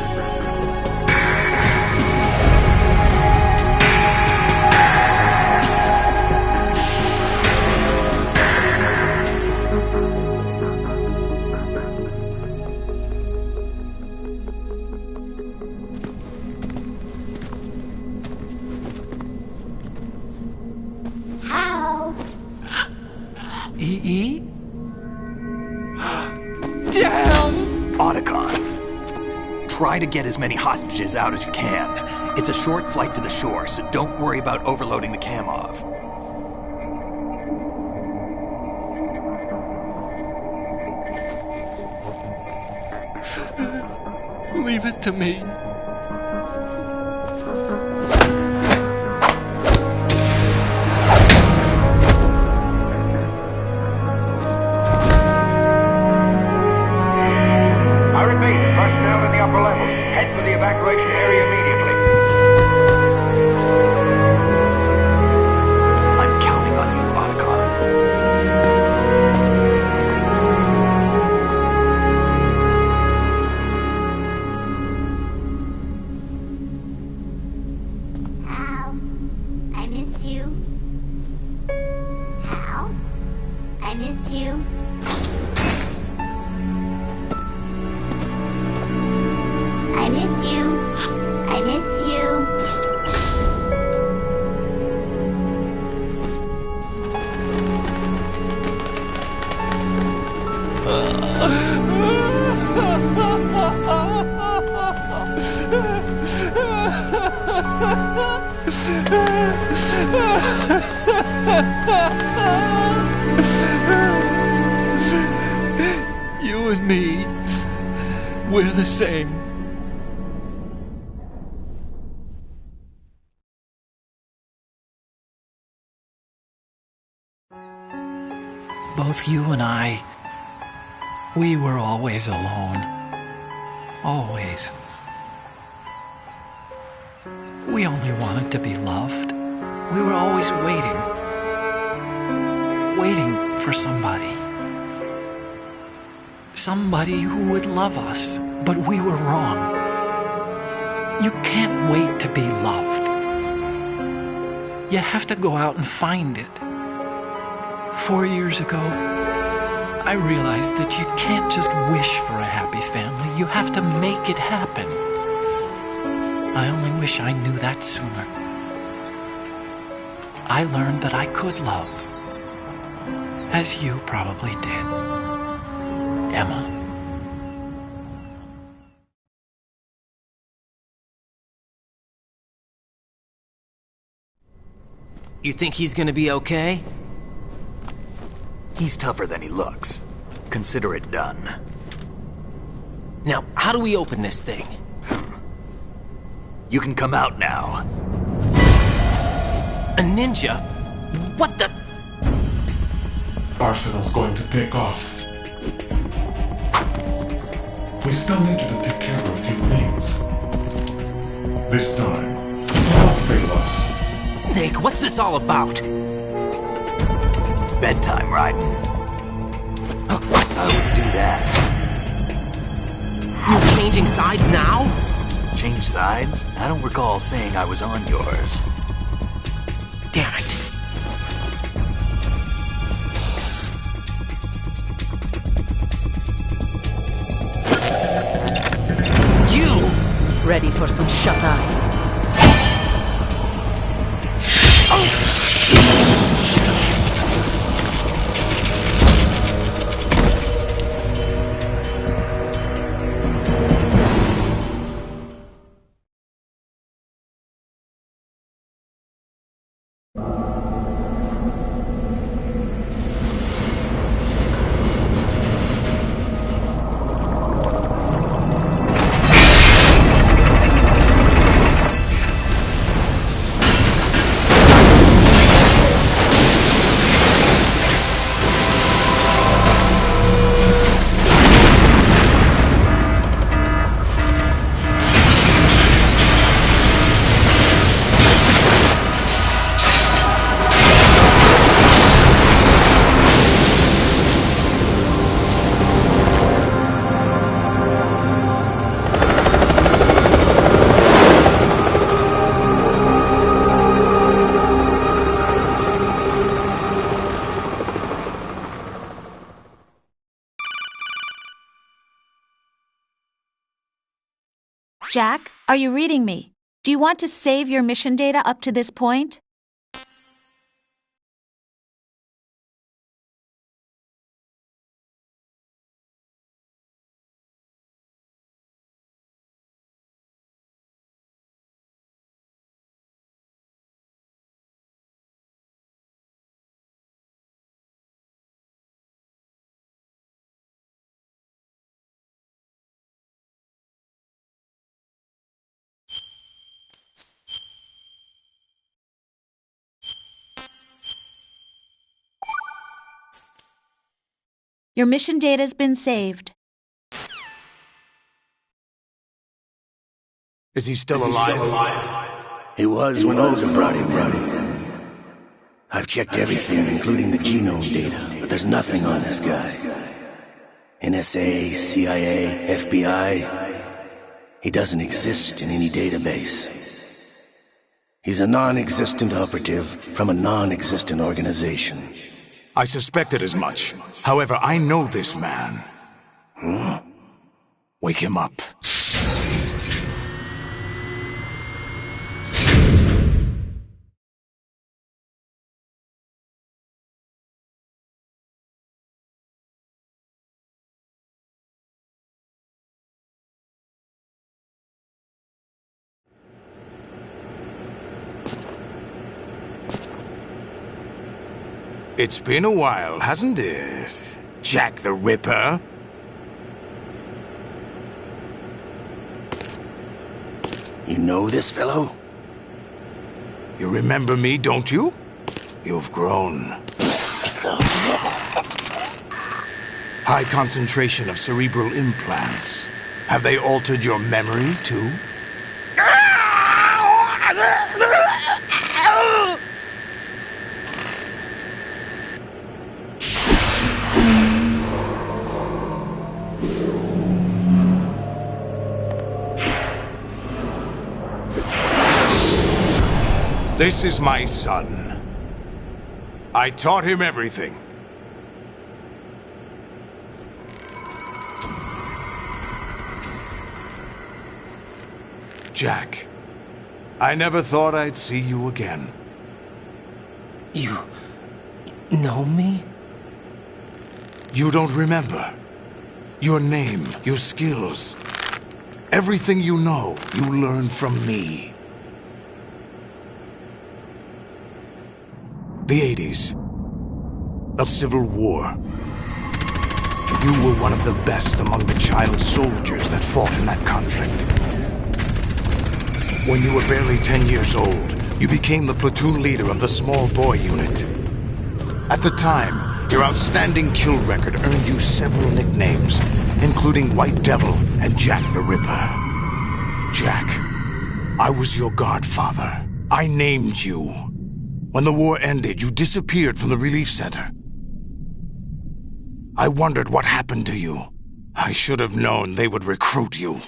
E? Damn! Otacon, try to get as many hostages out as you can. It's a short flight to the shore, so don't worry about overloading the Kamov. Leave it to me. Evacuation area immediately. I'm counting on you, Otacon. Hal, I miss you. Hal, I miss you. I miss you. I miss you. You and me, we're the same. Both you and I, we were always alone. Always. We only wanted to be loved. We were always waiting. Waiting for somebody. Somebody who would love us, but we were wrong. You can't wait to be loved. You have to go out and find it. 4 years ago, I realized that you can't just wish for a happy family. You have to make it happen. I only wish I knew that sooner. I learned that I could love, as you probably did, Emma. You think he's gonna be okay? He's tougher than he looks. Consider it done. Now, how do we open this thing? You can come out now. A ninja? What the? Arsenal's going to take off. We still need you to take care of a few things. This time, don't fail us. Snake, what's this all about? Bedtime, Raiden. I wouldn't do that. You're changing sides now? Change sides? I don't recall saying I was on yours. Damn it. ready for some shut-eye. Jack, are you reading me? Do you want to save your mission data up to this point? Your mission data's been saved. Is he still alive? He was when Olga brought him in. I've checked everything, including the genome data, but there's nothing on this guy. NSA, CIA, FBI. He doesn't exist in any database. He's a non-existent operative from a non-existent organization. I suspected as much. However, I know this man. Wake him up. It's been a while, hasn't it? Jack the Ripper? You know this fellow? You remember me, don't you? You've grown. High concentration of cerebral implants. Have they altered your memory, too? This is my son. I taught him everything. Jack, I never thought I'd see you again. You know me? You don't remember. Your name, your skills. Everything you know, you learned from me. The 80s. A civil war. You were one of the best among the child soldiers that fought in that conflict. When you were barely 10 years old, you became the platoon leader of the small boy unit. At the time, your outstanding kill record earned you several nicknames, including White Devil and Jack the Ripper. Jack, I was your godfather. I named you. When the war ended, you disappeared from the relief center. I wondered what happened to you. I should have known they would recruit you.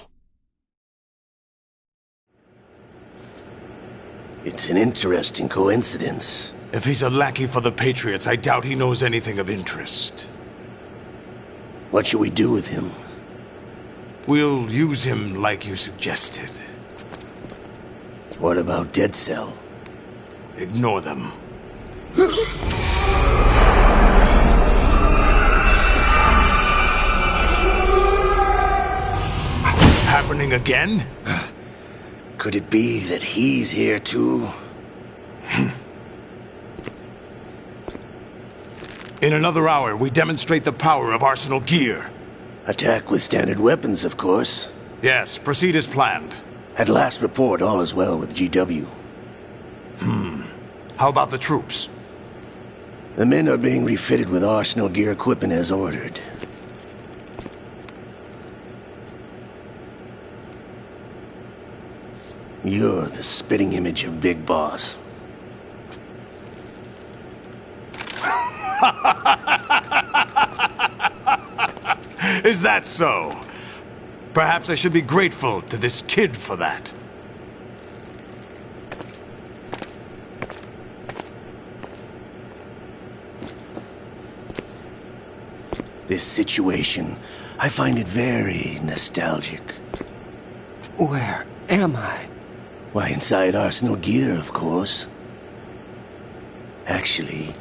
It's an interesting coincidence. If he's a lackey for the Patriots, I doubt he knows anything of interest. What should we do with him? We'll use him like you suggested. What about Dead Cell? Ignore them. Happening again? Could it be that he's here too? In another hour, we demonstrate the power of Arsenal gear. Attack with standard weapons, of course. Yes, proceed as planned. At last report, all is well with GW. How about the troops? The men are being refitted with Arsenal gear equipment as ordered. You're the spitting image of Big Boss. Is that so? Perhaps I should be grateful to this kid for that. This situation, I find it very nostalgic. Where am I? Why, inside Arsenal gear, of course. Actually,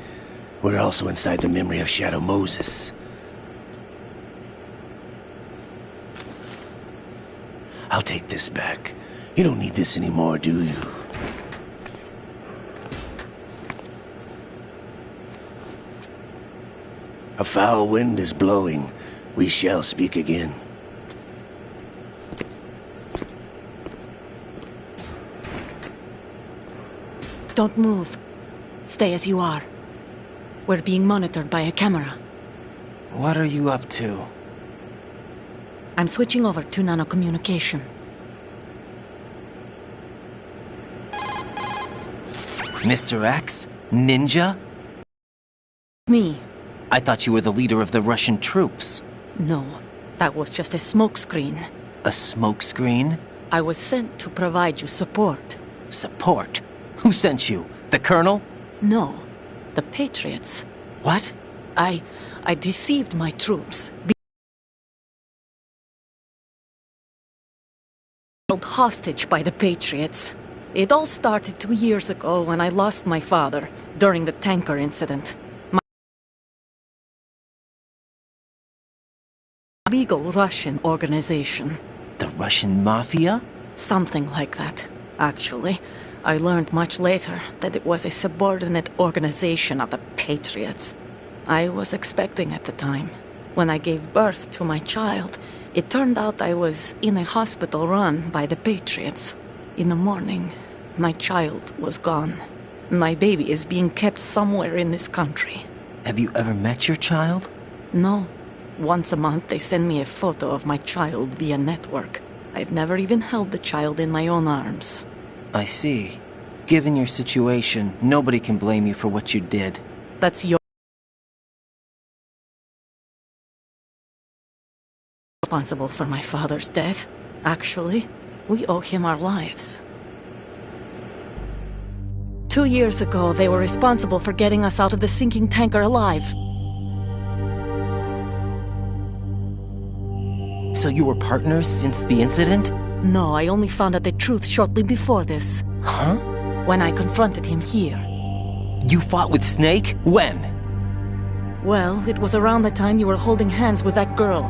we're also inside the memory of Shadow Moses. I'll take this back. You don't need this anymore, do you? A foul wind is blowing. We shall speak again. Don't move. Stay as you are. We're being monitored by a camera. What are you up to? I'm switching over to nanocommunication. Mr. X? Ninja? Me. I thought you were the leader of the Russian troops. No, that was just a smokescreen. A smokescreen? I was sent to provide you support. Support? Who sent you? The Colonel? No, the Patriots. What? I deceived my troops. Held hostage by the Patriots. It all started 2 years ago when I lost my father during the tanker incident. My legal Russian organization. The Russian Mafia? Something like that, actually. I learned much later that it was a subordinate organization of the Patriots. I was expecting at the time. When I gave birth to my child, it turned out I was in a hospital run by the Patriots. In the morning, my child was gone. My baby is being kept somewhere in this country. Have you ever met your child? No. Once a month, they send me a photo of my child via network. I've never even held the child in my own arms. I see. Given your situation, nobody can blame you for what you did. That's your... responsible for my father's death. Actually, we owe him our lives. 2 years ago, they were responsible for getting us out of the sinking tanker alive. So you were partners since the incident? No, I only found out the truth shortly before this. Huh? When I confronted him here. You fought with Snake? When? Well, it was around the time you were holding hands with that girl.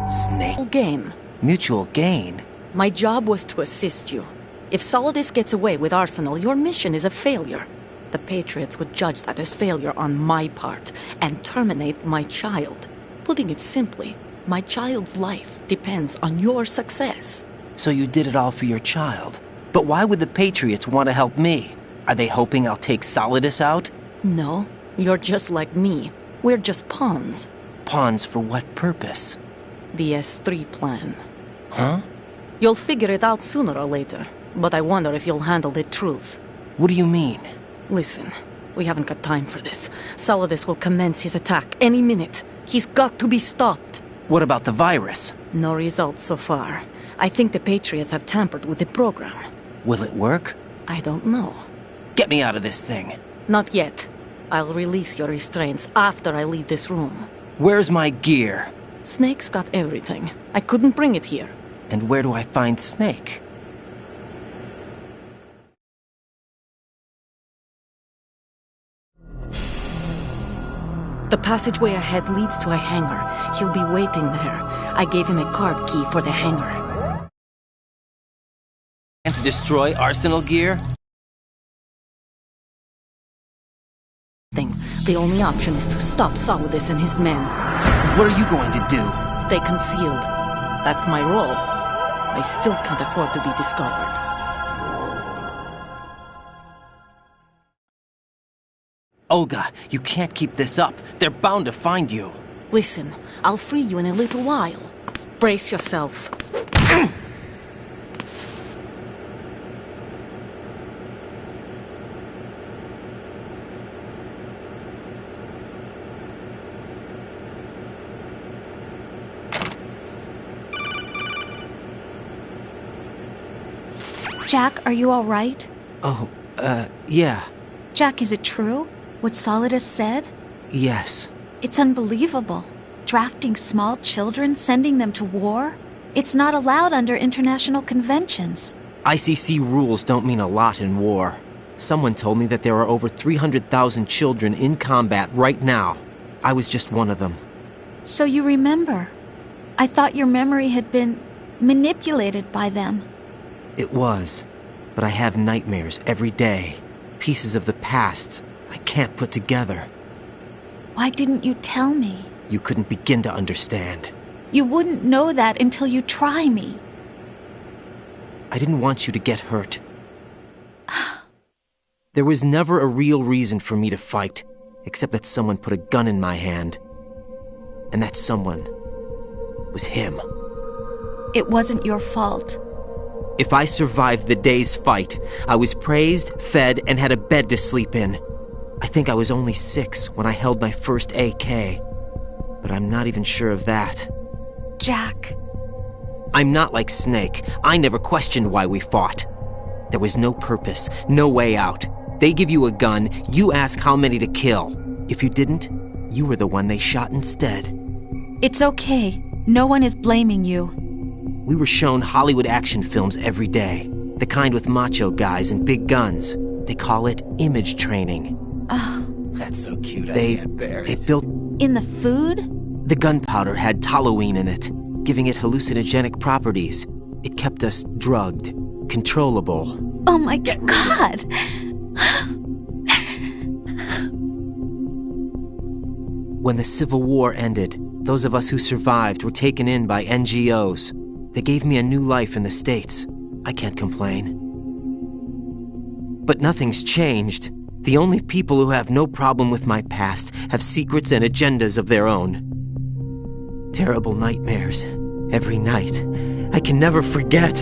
Snake? Game. Mutual gain? My job was to assist you. If Solidus gets away with Arsenal, your mission is a failure. The Patriots would judge that as failure on my part and terminate my child. Putting it simply, my child's life depends on your success. So you did it all for your child. But why would the Patriots want to help me? Are they hoping I'll take Solidus out? No, you're just like me. We're just pawns. Pawns for what purpose? The S3 plan. Huh? You'll figure it out sooner or later, but I wonder if you'll handle the truth. What do you mean? Listen, we haven't got time for this. Solidus will commence his attack any minute. He's got to be stopped. What about the virus? No results so far. I think the Patriots have tampered with the program. Will it work? I don't know. Get me out of this thing. Not yet. I'll release your restraints after I leave this room. Where's my gear? Snake's got everything. I couldn't bring it here. And where do I find Snake? The passageway ahead leads to a hangar. He'll be waiting there. I gave him a card key for the hangar. And to destroy Arsenal gear? The only option is to stop Solidus and his men. What are you going to do? Stay concealed. That's my role. I still can't afford to be discovered. Olga, you can't keep this up. They're bound to find you. Listen, I'll free you in a little while. Brace yourself. Jack, are you all right? Oh, yeah. Jack, is it true? What Solidus said? Yes. It's unbelievable. Drafting small children, sending them to war? It's not allowed under international conventions. ICC rules don't mean a lot in war. Someone told me that there are over 300,000 children in combat right now. I was just one of them. So you remember? I thought your memory had been manipulated by them. It was, but I have nightmares every day. Pieces of the past I can't put together. Why didn't you tell me? You couldn't begin to understand. You wouldn't know that until you try me. I didn't want you to get hurt. There was never a real reason for me to fight, except that someone put a gun in my hand. And that someone was him. It wasn't your fault. If I survived the day's fight, I was praised, fed, and had a bed to sleep in. I think I was only 6 when I held my first AK. But I'm not even sure of that. Jack. I'm not like Snake. I never questioned why we fought. There was no purpose, no way out. They give you a gun, you ask how many to kill. If you didn't, you were the one they shot instead. It's okay. No one is blaming you. We were shown Hollywood action films every day. The kind with macho guys and big guns. They call it image training. Oh. That's so cute, They built... In the food? The gunpowder had toluene in it, giving it hallucinogenic properties. It kept us drugged, controllable. Oh my God! When the Civil War ended, those of us who survived were taken in by NGOs. They gave me a new life in the States. I can't complain. But nothing's changed. The only people who have no problem with my past have secrets and agendas of their own. Terrible nightmares. Every night. I can never forget.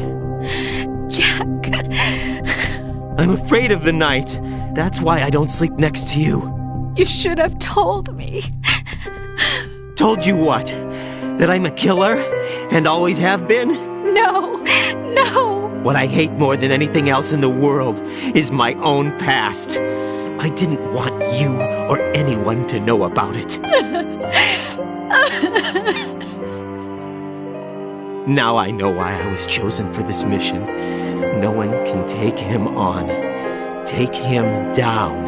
Jack. I'm afraid of the night. That's why I don't sleep next to you. You should have told me. Told you what? That I'm a killer? And always have been? No. No. What I hate more than anything else in the world is my own past. I didn't want you or anyone to know about it. Now I know why I was chosen for this mission. No one can take him on, take him down,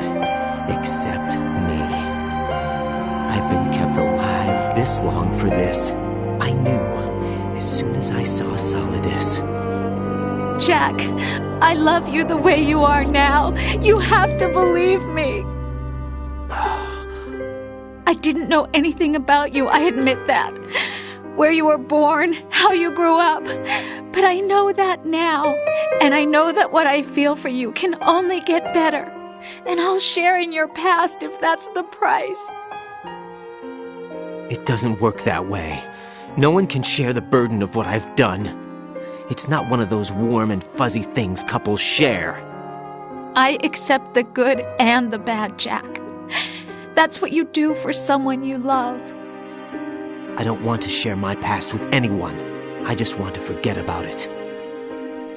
except me. I've been kept alive this long for this. I knew as soon as I saw Solidus. Jack, I love you the way you are now. You have to believe me. I didn't know anything about you, I admit that. Where you were born, how you grew up. But I know that now. And I know that what I feel for you can only get better. And I'll share in your past if that's the price. It doesn't work that way. No one can share the burden of what I've done. It's not one of those warm and fuzzy things couples share. I accept the good and the bad, Jack. That's what you do for someone you love. I don't want to share my past with anyone. I just want to forget about it.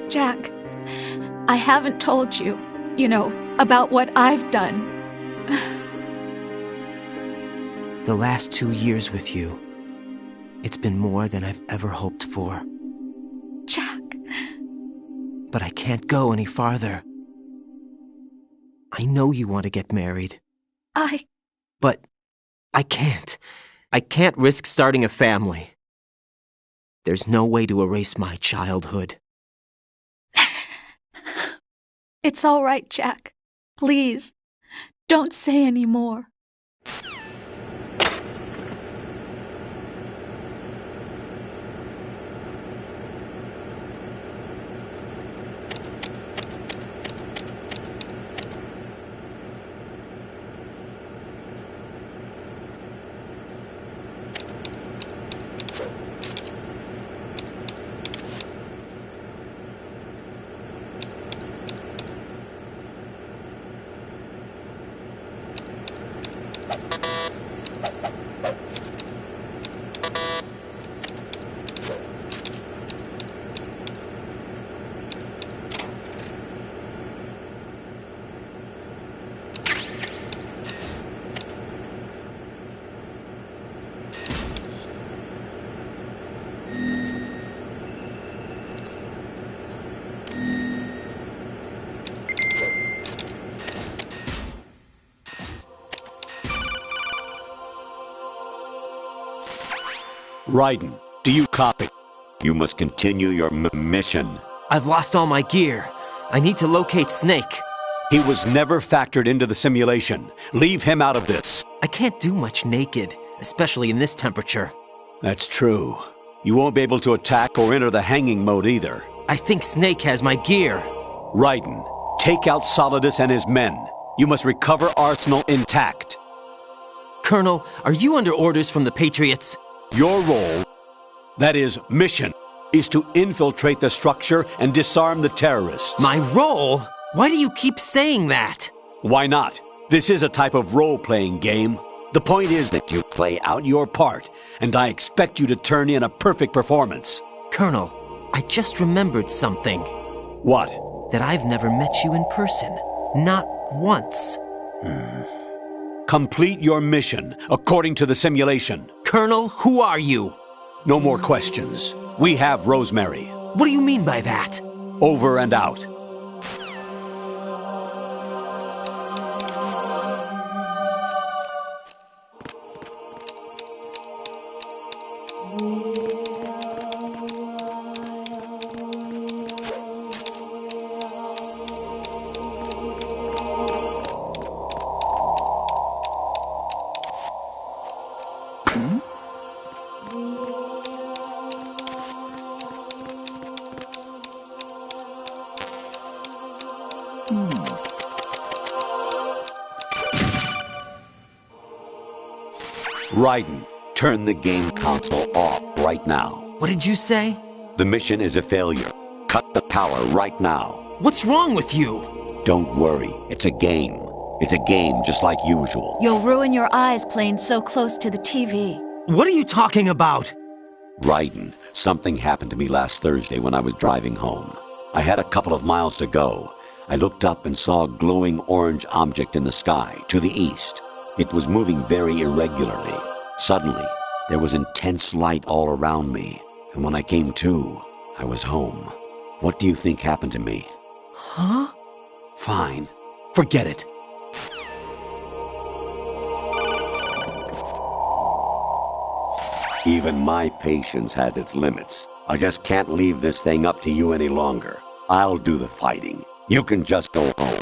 Jack, I haven't told you, about what I've done. The last 2 years with you, it's been more than I've ever hoped for. Jack. But I can't go any farther. I know you want to get married. But I can't. I can't risk starting a family. There's no way to erase my childhood. It's all right, Jack. Please, don't say any more. Raiden, do you copy? You must continue your mission. I've lost all my gear. I need to locate Snake. He was never factored into the simulation. Leave him out of this. I can't do much naked, especially in this temperature. That's true. You won't be able to attack or enter the hanging mode either. I think Snake has my gear. Raiden, take out Solidus and his men. You must recover Arsenal intact. Colonel, are you under orders from the Patriots? Your role, that is, mission, is to infiltrate the structure and disarm the terrorists. My role? Why do you keep saying that? Why not? This is a type of role-playing game. The point is that you play out your part, and I expect you to turn in a perfect performance. Colonel, I just remembered something. What? That I've never met you in person. Not once. Complete your mission, according to the simulation. Colonel, who are you? No more questions. We have Rosemary. What do you mean by that? Over and out. Raiden, turn the game console off right now. What did you say? The mission is a failure. Cut the power right now. What's wrong with you? Don't worry, it's a game. It's a game just like usual. You'll ruin your eyes playing so close to the TV. What are you talking about? Raiden, something happened to me last Thursday when I was driving home. I had a couple of miles to go. I looked up and saw a glowing orange object in the sky to the east. It was moving very irregularly. Suddenly, there was intense light all around me, and when I came to, I was home. What do you think happened to me? Huh? Fine. Forget it. Even my patience has its limits. I just can't leave this thing up to you any longer. I'll do the fighting. You can just go home.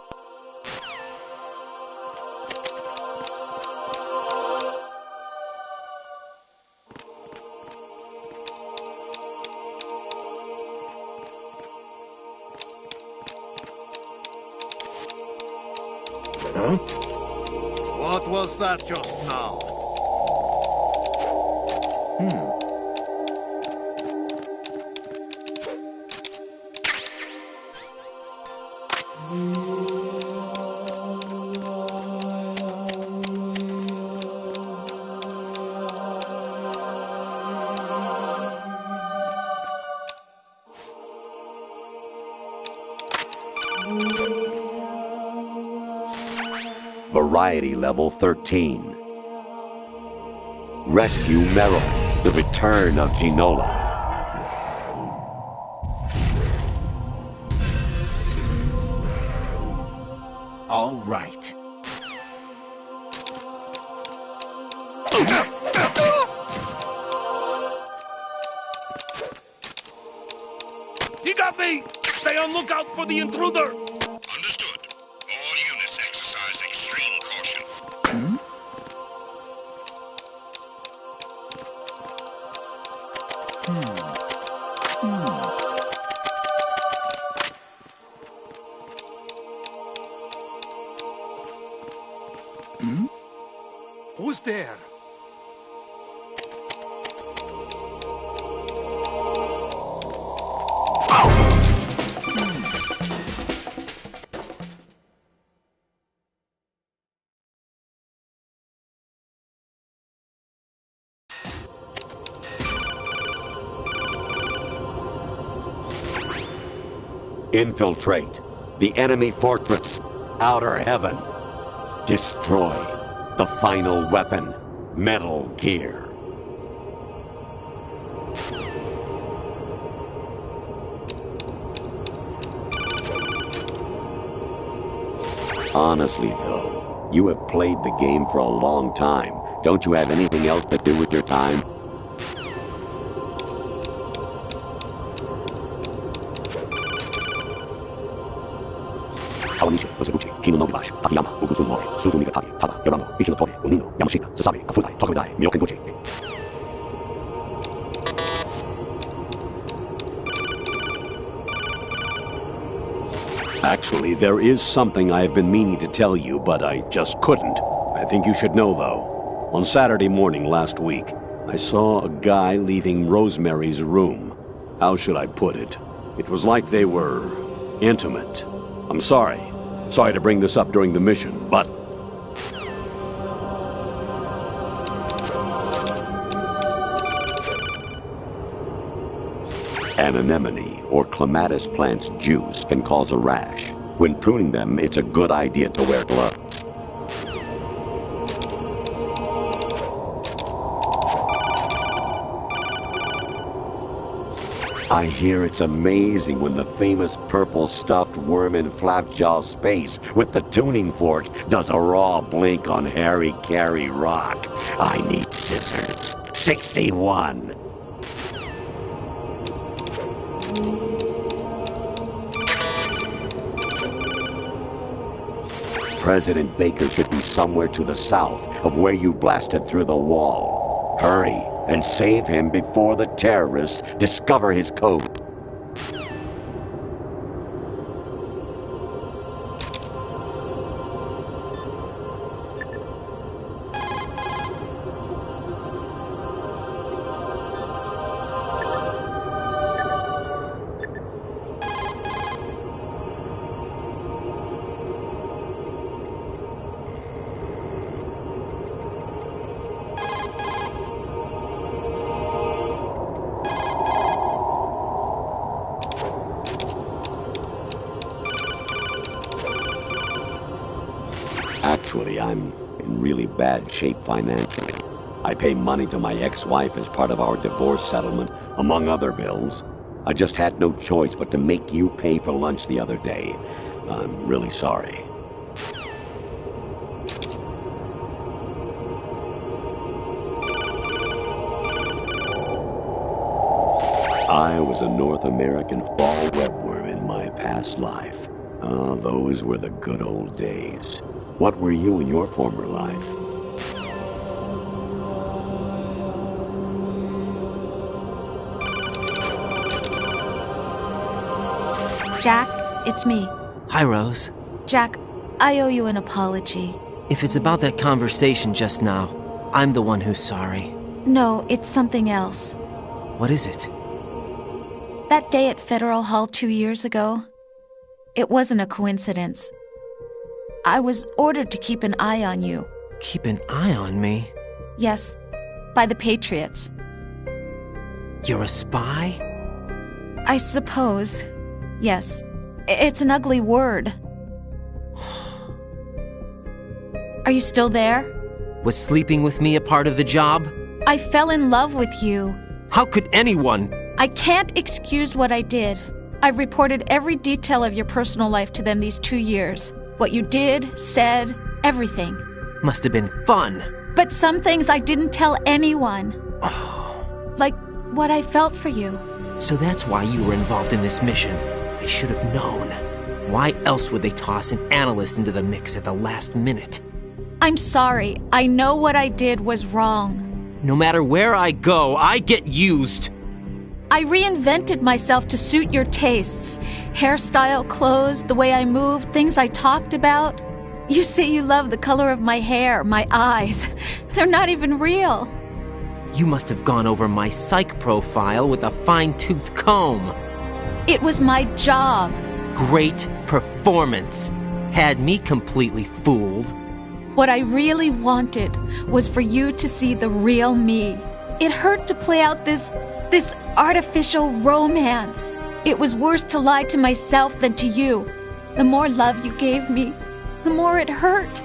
Huh? What was that just now? Variety level 13. Rescue Meryl, the return of Ginola. All right. look out for the intruder! Understood. All units exercise extreme caution. Who's there? Infiltrate the enemy fortress, Outer Heaven. Destroy the final weapon, Metal Gear. Honestly, though, you have played the game for a long time. Don't you have anything else to do with your time? Hawanisha, Osabuchi, Kino Nogibashi, Takayama, Ugusun Mori, Suzumiga Taki, Tada, Yorano, Ichino Tori, Unino, Yamashita, Sasabe, Kafutai, Tokamidai, Myokenbuchi. Actually, there is something I have been meaning to tell you, but I just couldn't. I think you should know, though. On Saturday morning last week, I saw a guy leaving Rosemary's room. How should I put it? It was like they were intimate. I'm sorry. Sorry to bring this up during the mission, but... An anemone or clematis plant's juice can cause a rash. When pruning them, it's a good idea to wear gloves. I hear it's amazing when the famous purple stuffed worm in Flapjaw Space with the tuning fork does a raw blink on Harry Carey Rock. I need scissors. 61. President Baker should be somewhere to the south of where you blasted through the wall. Hurry and save him before the terrorists discover his code. Actually, I'm in really bad shape financially. I pay money to my ex-wife as part of our divorce settlement, among other bills. I just had no choice but to make you pay for lunch the other day. I'm really sorry. I was a North American fall webworm in my past life. Ah, those were the good old days. What were you in your former life? Jack, it's me. Hi, Rose. Jack, I owe you an apology. If it's about that conversation just now, I'm the one who's sorry. No, it's something else. What is it? That day at Federal Hall 2 years ago, it wasn't a coincidence. I was ordered to keep an eye on you. Keep an eye on me? Yes, by the Patriots. You're a spy? I suppose. Yes. It's an ugly word. Are you still there? Was sleeping with me a part of the job? I fell in love with you. How could anyone? I can't excuse what I did. I've reported every detail of your personal life to them these 2 years. What you did, said, everything. Must have been fun. But some things I didn't tell anyone. Like what I felt for you. So that's why you were involved in this mission. I should have known. Why else would they toss an analyst into the mix at the last minute? I'm sorry. I know what I did was wrong. No matter where I go, I get used. I reinvented myself to suit your tastes. Hairstyle, clothes, the way I moved, things I talked about. You say you love the color of my hair, my eyes. They're not even real. You must have gone over my psych profile with a fine-tooth comb. It was my job. Great performance. Had me completely fooled. What I really wanted was for you to see the real me. It hurt to play out this artificial romance. It was worse to lie to myself than to you. The more love you gave me, the more it hurt.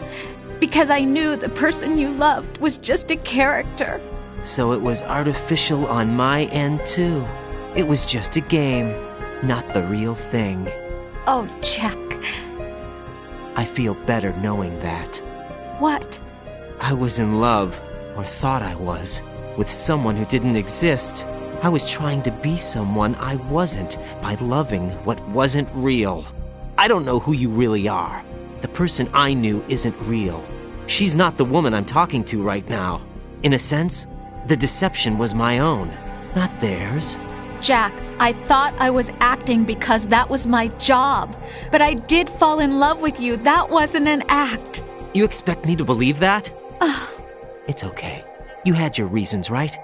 Because I knew the person you loved was just a character. So it was artificial on my end, too. It was just a game, not the real thing. Oh, Jack. I feel better knowing that. What? I was in love, or thought I was, with someone who didn't exist. I was trying to be someone I wasn't by loving what wasn't real. I don't know who you really are. The person I knew isn't real. She's not the woman I'm talking to right now. In a sense, the deception was my own, not theirs. Jack, I thought I was acting because that was my job. But I did fall in love with you. That wasn't an act. You expect me to believe that? It's okay. You had your reasons, right?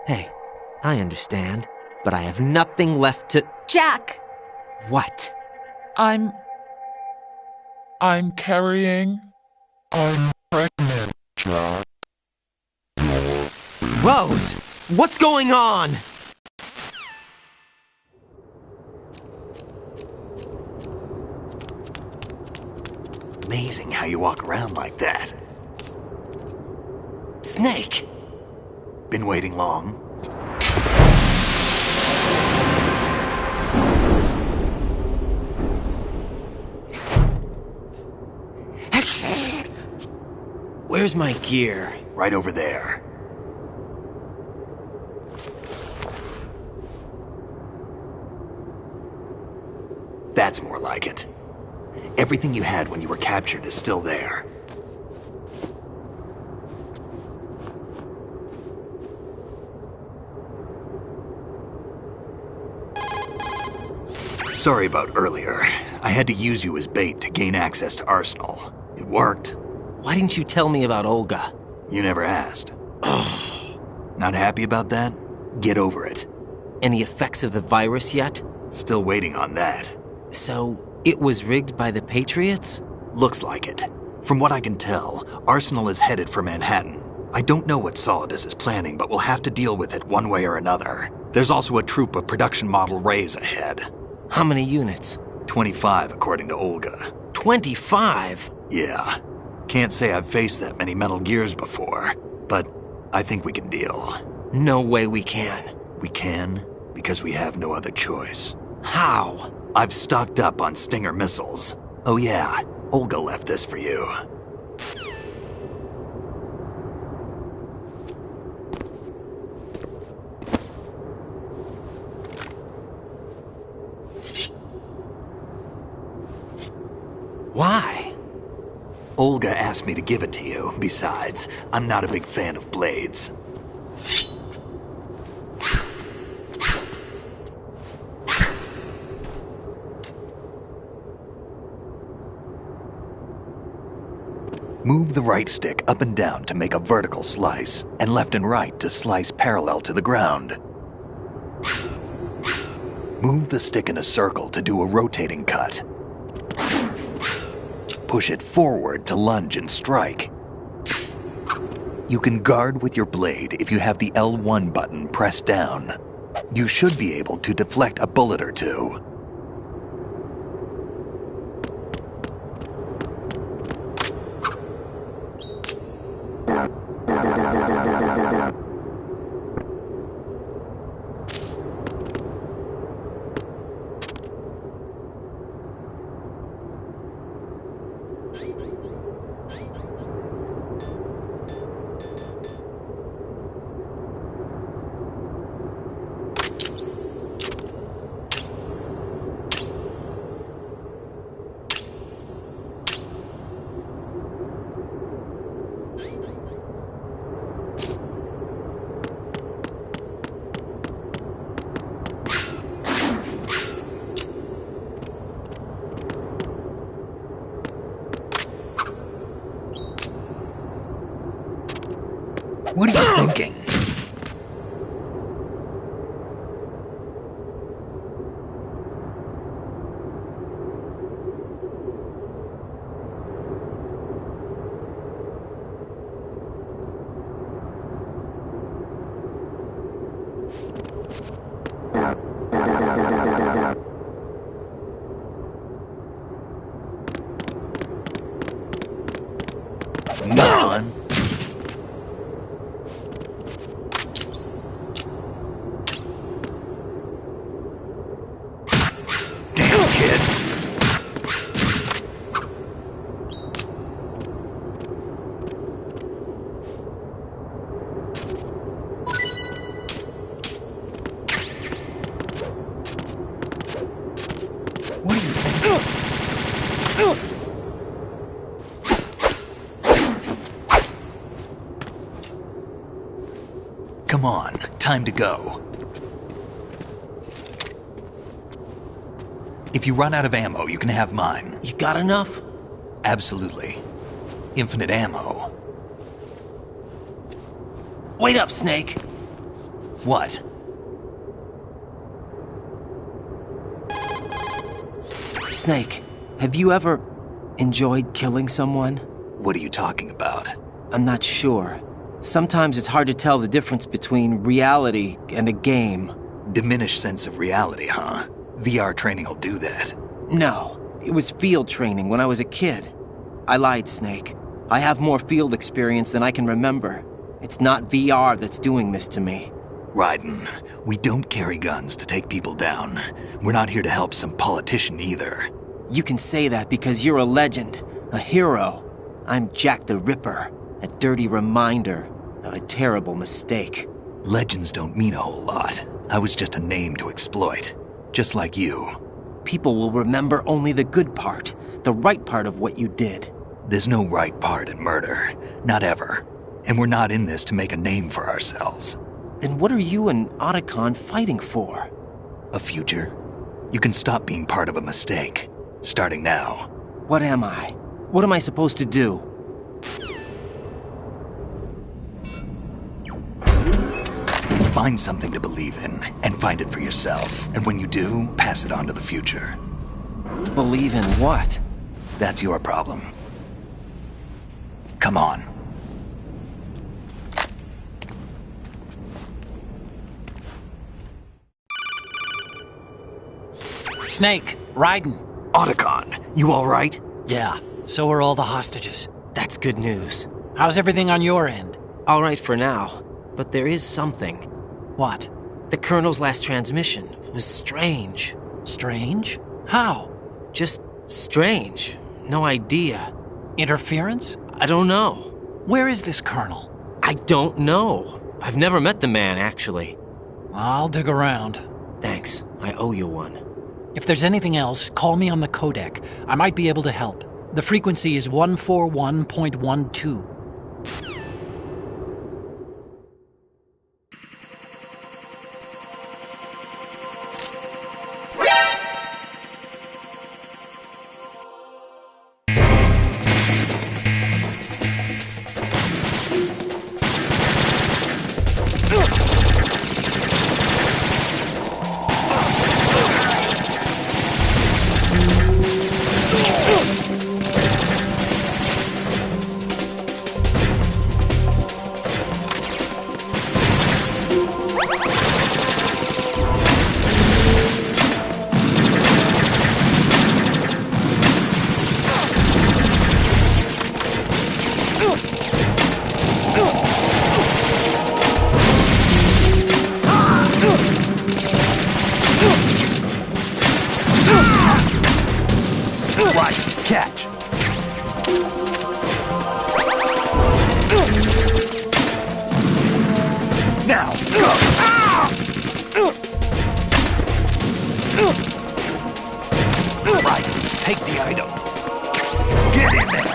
Hey, I understand. But I have nothing left to... Jack! What? I'm carrying... I'm pregnant, Jack. Rose! What's going on? Amazing how you walk around like that. Snake! Been waiting long? Where's my gear? Right over there. That's more like it. Everything you had when you were captured is still there. Sorry about earlier. I had to use you as bait to gain access to Arsenal. It worked. Why didn't you tell me about Olga? You never asked. Not happy about that? Get over it. Any effects of the virus yet? Still waiting on that. So, it was rigged by the Patriots? Looks like it. From what I can tell, Arsenal is headed for Manhattan. I don't know what Solidus is planning, but we'll have to deal with it one way or another. There's also a troop of production model Rays ahead. How many units? 25, according to Olga. 25? Yeah. Can't say I've faced that many Metal Gears before, but I think we can deal. No way we can. We can, because we have no other choice. How? I've stocked up on Stinger missiles. Oh yeah, Olga left this for you. Why? Olga asked me to give it to you. Besides, I'm not a big fan of blades. Move the right stick up and down to make a vertical slice, and left and right to slice parallel to the ground. Move the stick in a circle to do a rotating cut. Push it forward to lunge and strike. You can guard with your blade if you have the L1 button pressed down. You should be able to deflect a bullet or two. What are you thinking? None. Damn, kid. What do you think? Come on, time to go. If you run out of ammo, you can have mine. You got enough? Absolutely. Infinite ammo. Wait up, Snake. What? Snake, have you ever enjoyed killing someone? What are you talking about? I'm not sure. Sometimes it's hard to tell the difference between reality and a game. Diminished sense of reality, huh? VR training will do that. No, it was field training when I was a kid. I lied, Snake. I have more field experience than I can remember. It's not VR that's doing this to me. Raiden, we don't carry guns to take people down. We're not here to help some politician either. You can say that because you're a legend, a hero. I'm Jack the Ripper, a dirty reminder of a terrible mistake. Legends don't mean a whole lot. I was just a name to exploit. Just like you. People will remember only the good part, the right part of what you did. There's no right part in murder. Not ever. And we're not in this to make a name for ourselves. Then what are you and Otacon fighting for? A future. You can stop being part of a mistake. Starting now. What am I? What am I supposed to do? Find something to believe in, and find it for yourself. And when you do, pass it on to the future. Believe in what? That's your problem. Come on. Snake, Raiden. Otacon, you all right? Yeah, so are all the hostages. That's good news. How's everything on your end? All right for now, but there is something. What? The Colonel's last transmission was strange. Strange? How? Just strange. No idea. Interference? I don't know. Where is this Colonel? I don't know. I've never met the man, actually. I'll dig around. Thanks. I owe you one. If there's anything else, call me on the codec. I might be able to help. The frequency is 141.12. Right, catch. Now, go! Right, take the item. Get in there!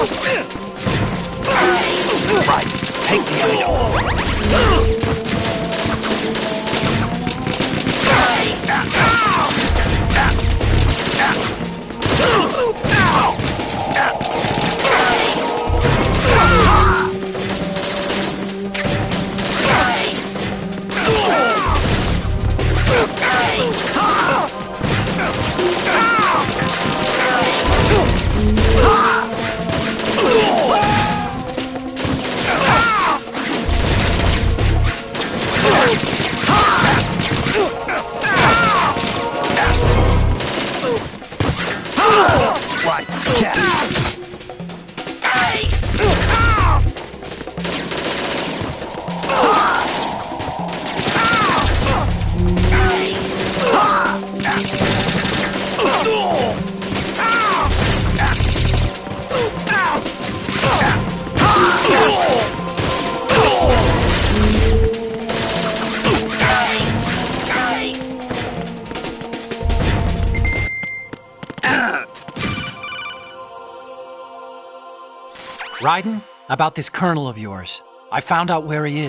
Right, take the item. Right, catch. Raiden, about this colonel of yours. I found out where he is.